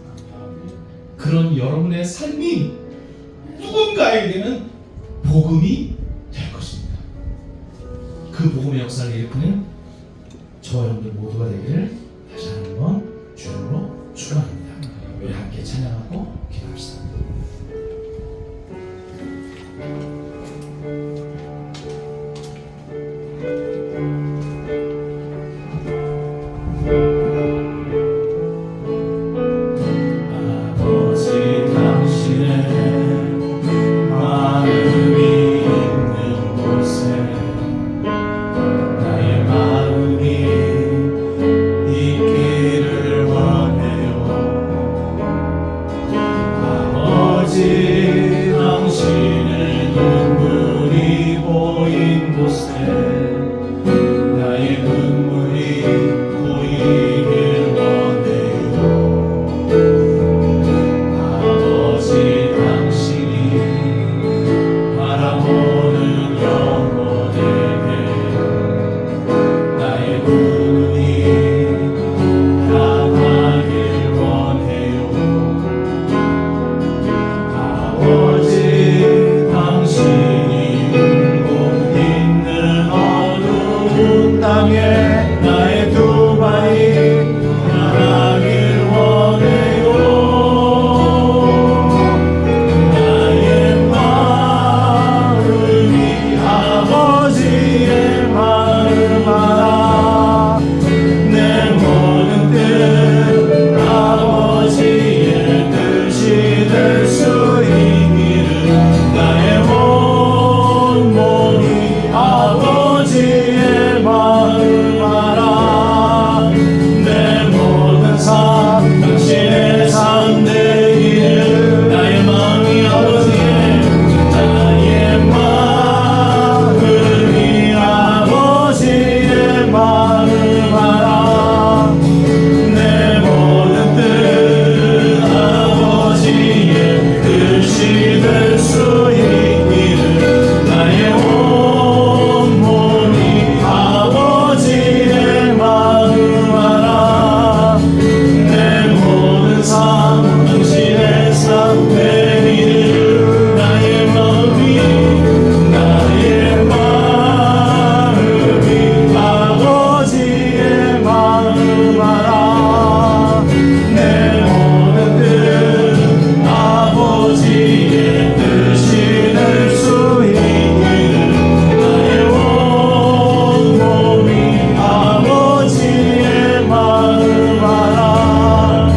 그런 여러분의 삶이 누군가에게는 복음이 될 것입니다. 그 복음의 역사를 일으키는 저와 여러분들 모두가 되기를 다시 한번 주님으로 축원합니다. 우리 함께 찬양하고 기도합시다. 나의 마음이 곳에 나의 눈물이 고이길 원해요. 아버지 당신이 바라보는 영혼에게 나의 눈이 향하길 원해요. 아버지 당신이 울고 있는 어두운 땅에 나의 두 발이 나가길 원해요. 나의 마음이 아버지의 마음 알아. 내 모든 뜻 아버지의 뜻이 될 수 있기를 나의 온몸이 아버지의 마음 알아. 내 모든 삶 당신의 삶 되기를 나의 마음이 아버지의 나의 마음이 아버지의 마음 알아. 내 모든 뜻 아버지의 뜻이 될 수 있기를 나의 온몸이 아버지의 마음 알아. 내 모든 삶 당신의 삶 되기를 나의 마음이 아버지의 마음 알아. 내 모든 뜻 아버지의 뜻이 될 수 있기를 나의 온몸이 아버지의 마음 알아.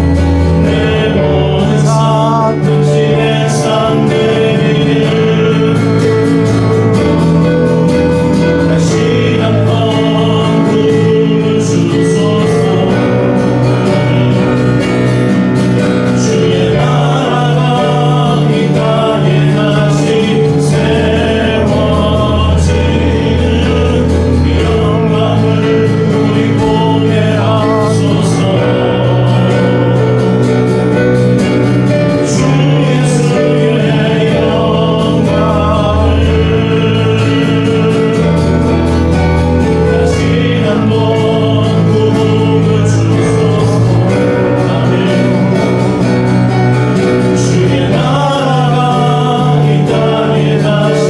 내 모든 삶 당신의 삶 되기를 다시 한번 부름을 주소서. 주의 나라가 이 땅에 다시 세워지는 그 영광을 우리 보게 하소서. 주 예수의 영광을 다시 한번 부름을 주소서. 주의 나라가 이 땅에 다시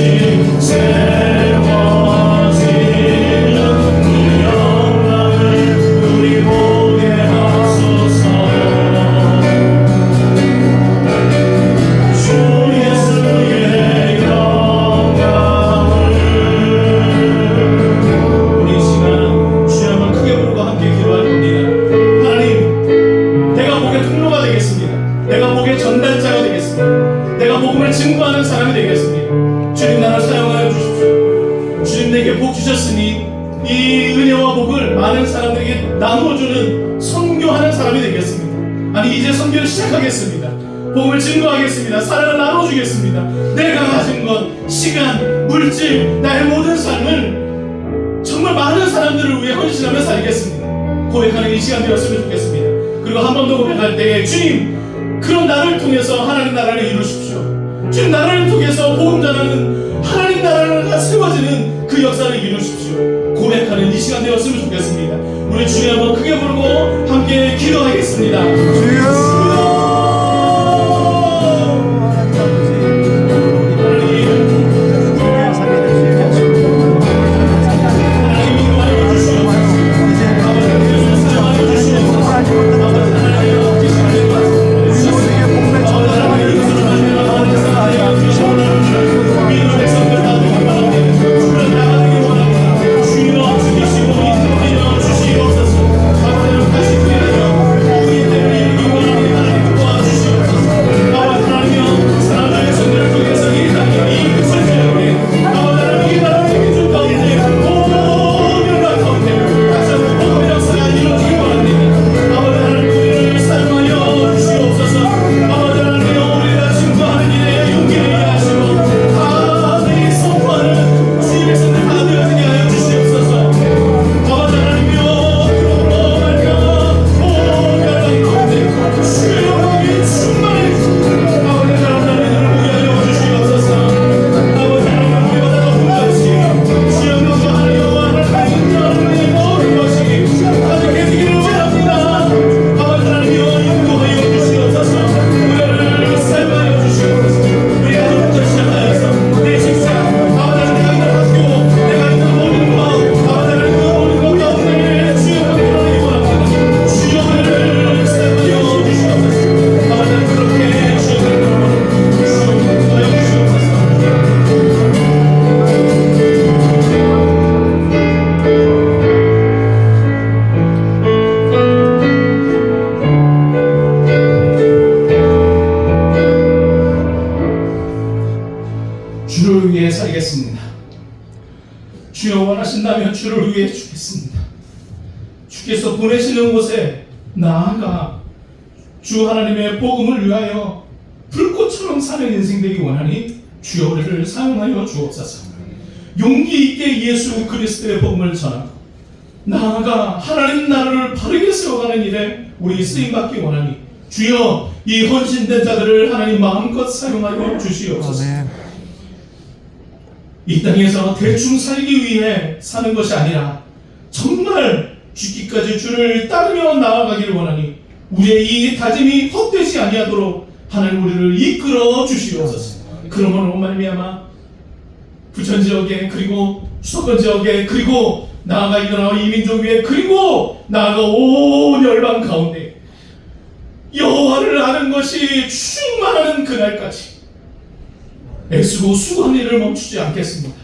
세워지는 그 영광을 우리 보게 하소서. 주 예수의 영광을 우리 시간 주여 한번 크게 부르고 함께 기도할 겁니다. 하나님, 내가 복의 통로가 되겠습니다. 내가 복의 전달자가 되겠습니다. 내가 복음을 증거하는 사람이 되겠습니다. 주님 나를 사용하여 주십시오. 주님 내게 복 주셨으니 이 은혜와 복을 많은 사람들에게 나누어주는 선교하는 사람이 되겠습니다. 아니 이제 선교를 시작하겠습니다. 복음을 증거하겠습니다. 사랑을 나눠주겠습니다. 내가 가진 것, 시간, 물질, 나의 모든 삶을 정말 많은 사람들을 위해 헌신하며 살겠습니다. 고백하는 이 시간 되었으면 좋겠습니다. 그리고 한 번 더 고백할 때에 주님, 그런 나를 통해서 하나님 나라를 이루십시오. 주님, 나라를 통해서 복음 전하는 하나님 나라가 세워지는 그 역사를 이루십시오. 고백하는 이 시간 되었으면 좋겠습니다. 우리 주님 한번 크게 부르고 함께 기도하겠습니다. 주여! 주시옵소서. 주를 위해 살겠습니다. 주여 원하신다면 주를 위해 죽겠습니다. 주께서 보내시는 곳에 나아가 주 하나님의 복음을 위하여 불꽃처럼 사는 인생 되기 원하니 주여 우리를 사용하여 주옵소서. 용기 있게 예수 그리스도의 복음을 전하고 나아가 하나님 나라를 바르게 세워가는 일에 우리 쓰임받기 원하니 주여 이 헌신된 자들을 하나님 마음껏 사용하여 주시옵소서. 이 땅에서 대충 살기 위해 사는 것이 아니라 정말 죽기까지 주를 따르며 나아가기를 원하니 우리의 이 다짐이 헛되지 아니하도록 하나님 우리를 이끌어 주시옵소서. 그러므로 말미암아 부천 지역에 그리고 수도권 지역에 그리고 나아가 일어나와 이민족 위에 그리고 나아가 온 열방 가운데 여호와를 아는 것이 충만하는 그날까지 애쓰고 수고하는 일을 멈추지 않겠습니다.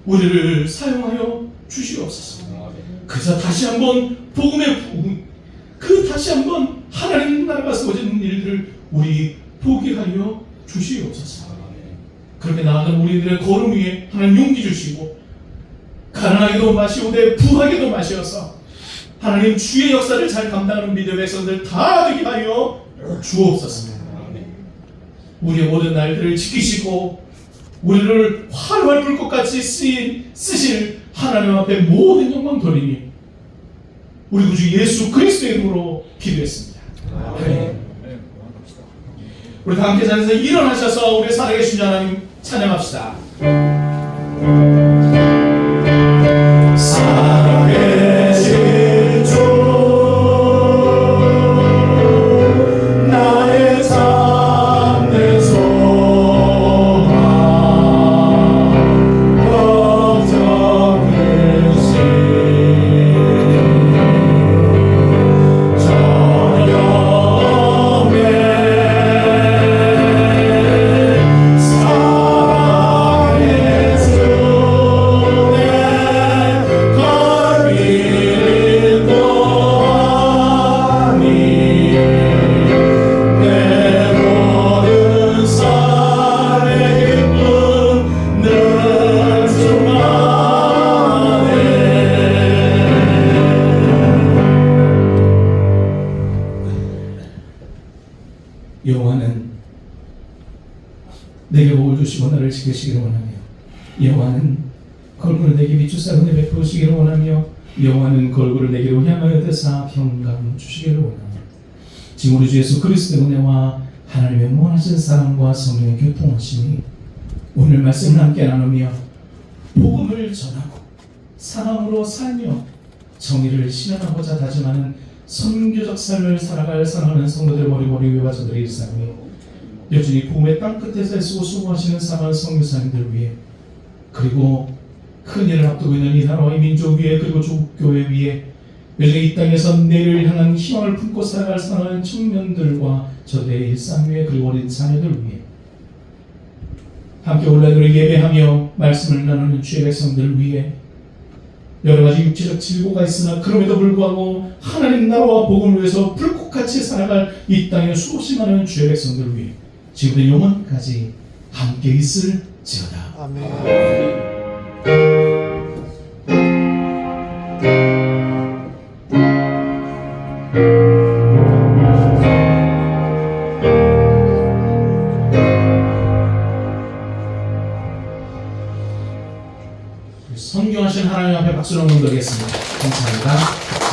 우리를 사용하여 주시옵소서. 그래서 다시 한번 복음의 복음, 그 다시 한번 하나님 나라가 세워지는 일들을 우리 보게 하여 주시옵소서. 그렇게 나아가는 우리들의 걸음 위에 하나님 용기 주시고 가난하게도 마시오되 부하게도 마시어서 하나님 주의 역사를 잘 감당하는 믿음의 백성들 다 되게 하여 주옵소서. 우리의 모든 날들을 지키시고 우리를 활활 불꽃같이 쓰실 하나님 앞에 모든 영광 돌리니 우리 구주 예수 그리스도의 이름으로 기도했습니다. 아멘. 우리 다 함께 자리에서 일어나셔서 우리 살아계신 주 하나님 찬양합시다. 살아계신 주 나의 참된 소망 걱정이신 저녁에 여호와는 내게 복을 주시고 나를 지키시기를 원하며 여호와는 걸그를 내게 비추사 은혜 베푸시기를 원하며 여호와는 걸그를 내게로 향하여 대사 평강 주시기를 원하며 지금 우리 주 예수 그리스도의 은혜와 하나님의 무한하신 사랑과 성령의 교통하심이 오늘 말씀을 함께 나누며 복음을 전하고 사랑으로 살며 정의를 실현하고자 다짐하는 선교적 삶을 살아갈 사랑하는 성도들 머리머리 위와 저들의 일상이 여전히 복음의 땅끝에서 애쓰고 수고하시는 사랑하는 선교사님들 위해 그리고 큰 일을 앞두고 있는 이 나라와 이 민족 위에 그리고 조국교회 위에 여전히 이 땅에서 내일을 향한 희망을 품고 살아갈 사랑하는 청년들과 저들의 일상 위에 그리고 어린 자녀들 위해 함께 온라인으로 예배하며 말씀을 나누는 주의 백성들 위해 여러가지 육체적 질고가 있으나 그럼에도 불구하고 하나님 나라와 복음을 위해서 불꽃같이 살아갈 이 땅의 수없이 많은 주의 백성들을 위해 지금부터 영원까지 함께 있을지어다. 아멘. 선교하신 하나님 앞에 박수를 한번 드리겠습니다. 감사합니다.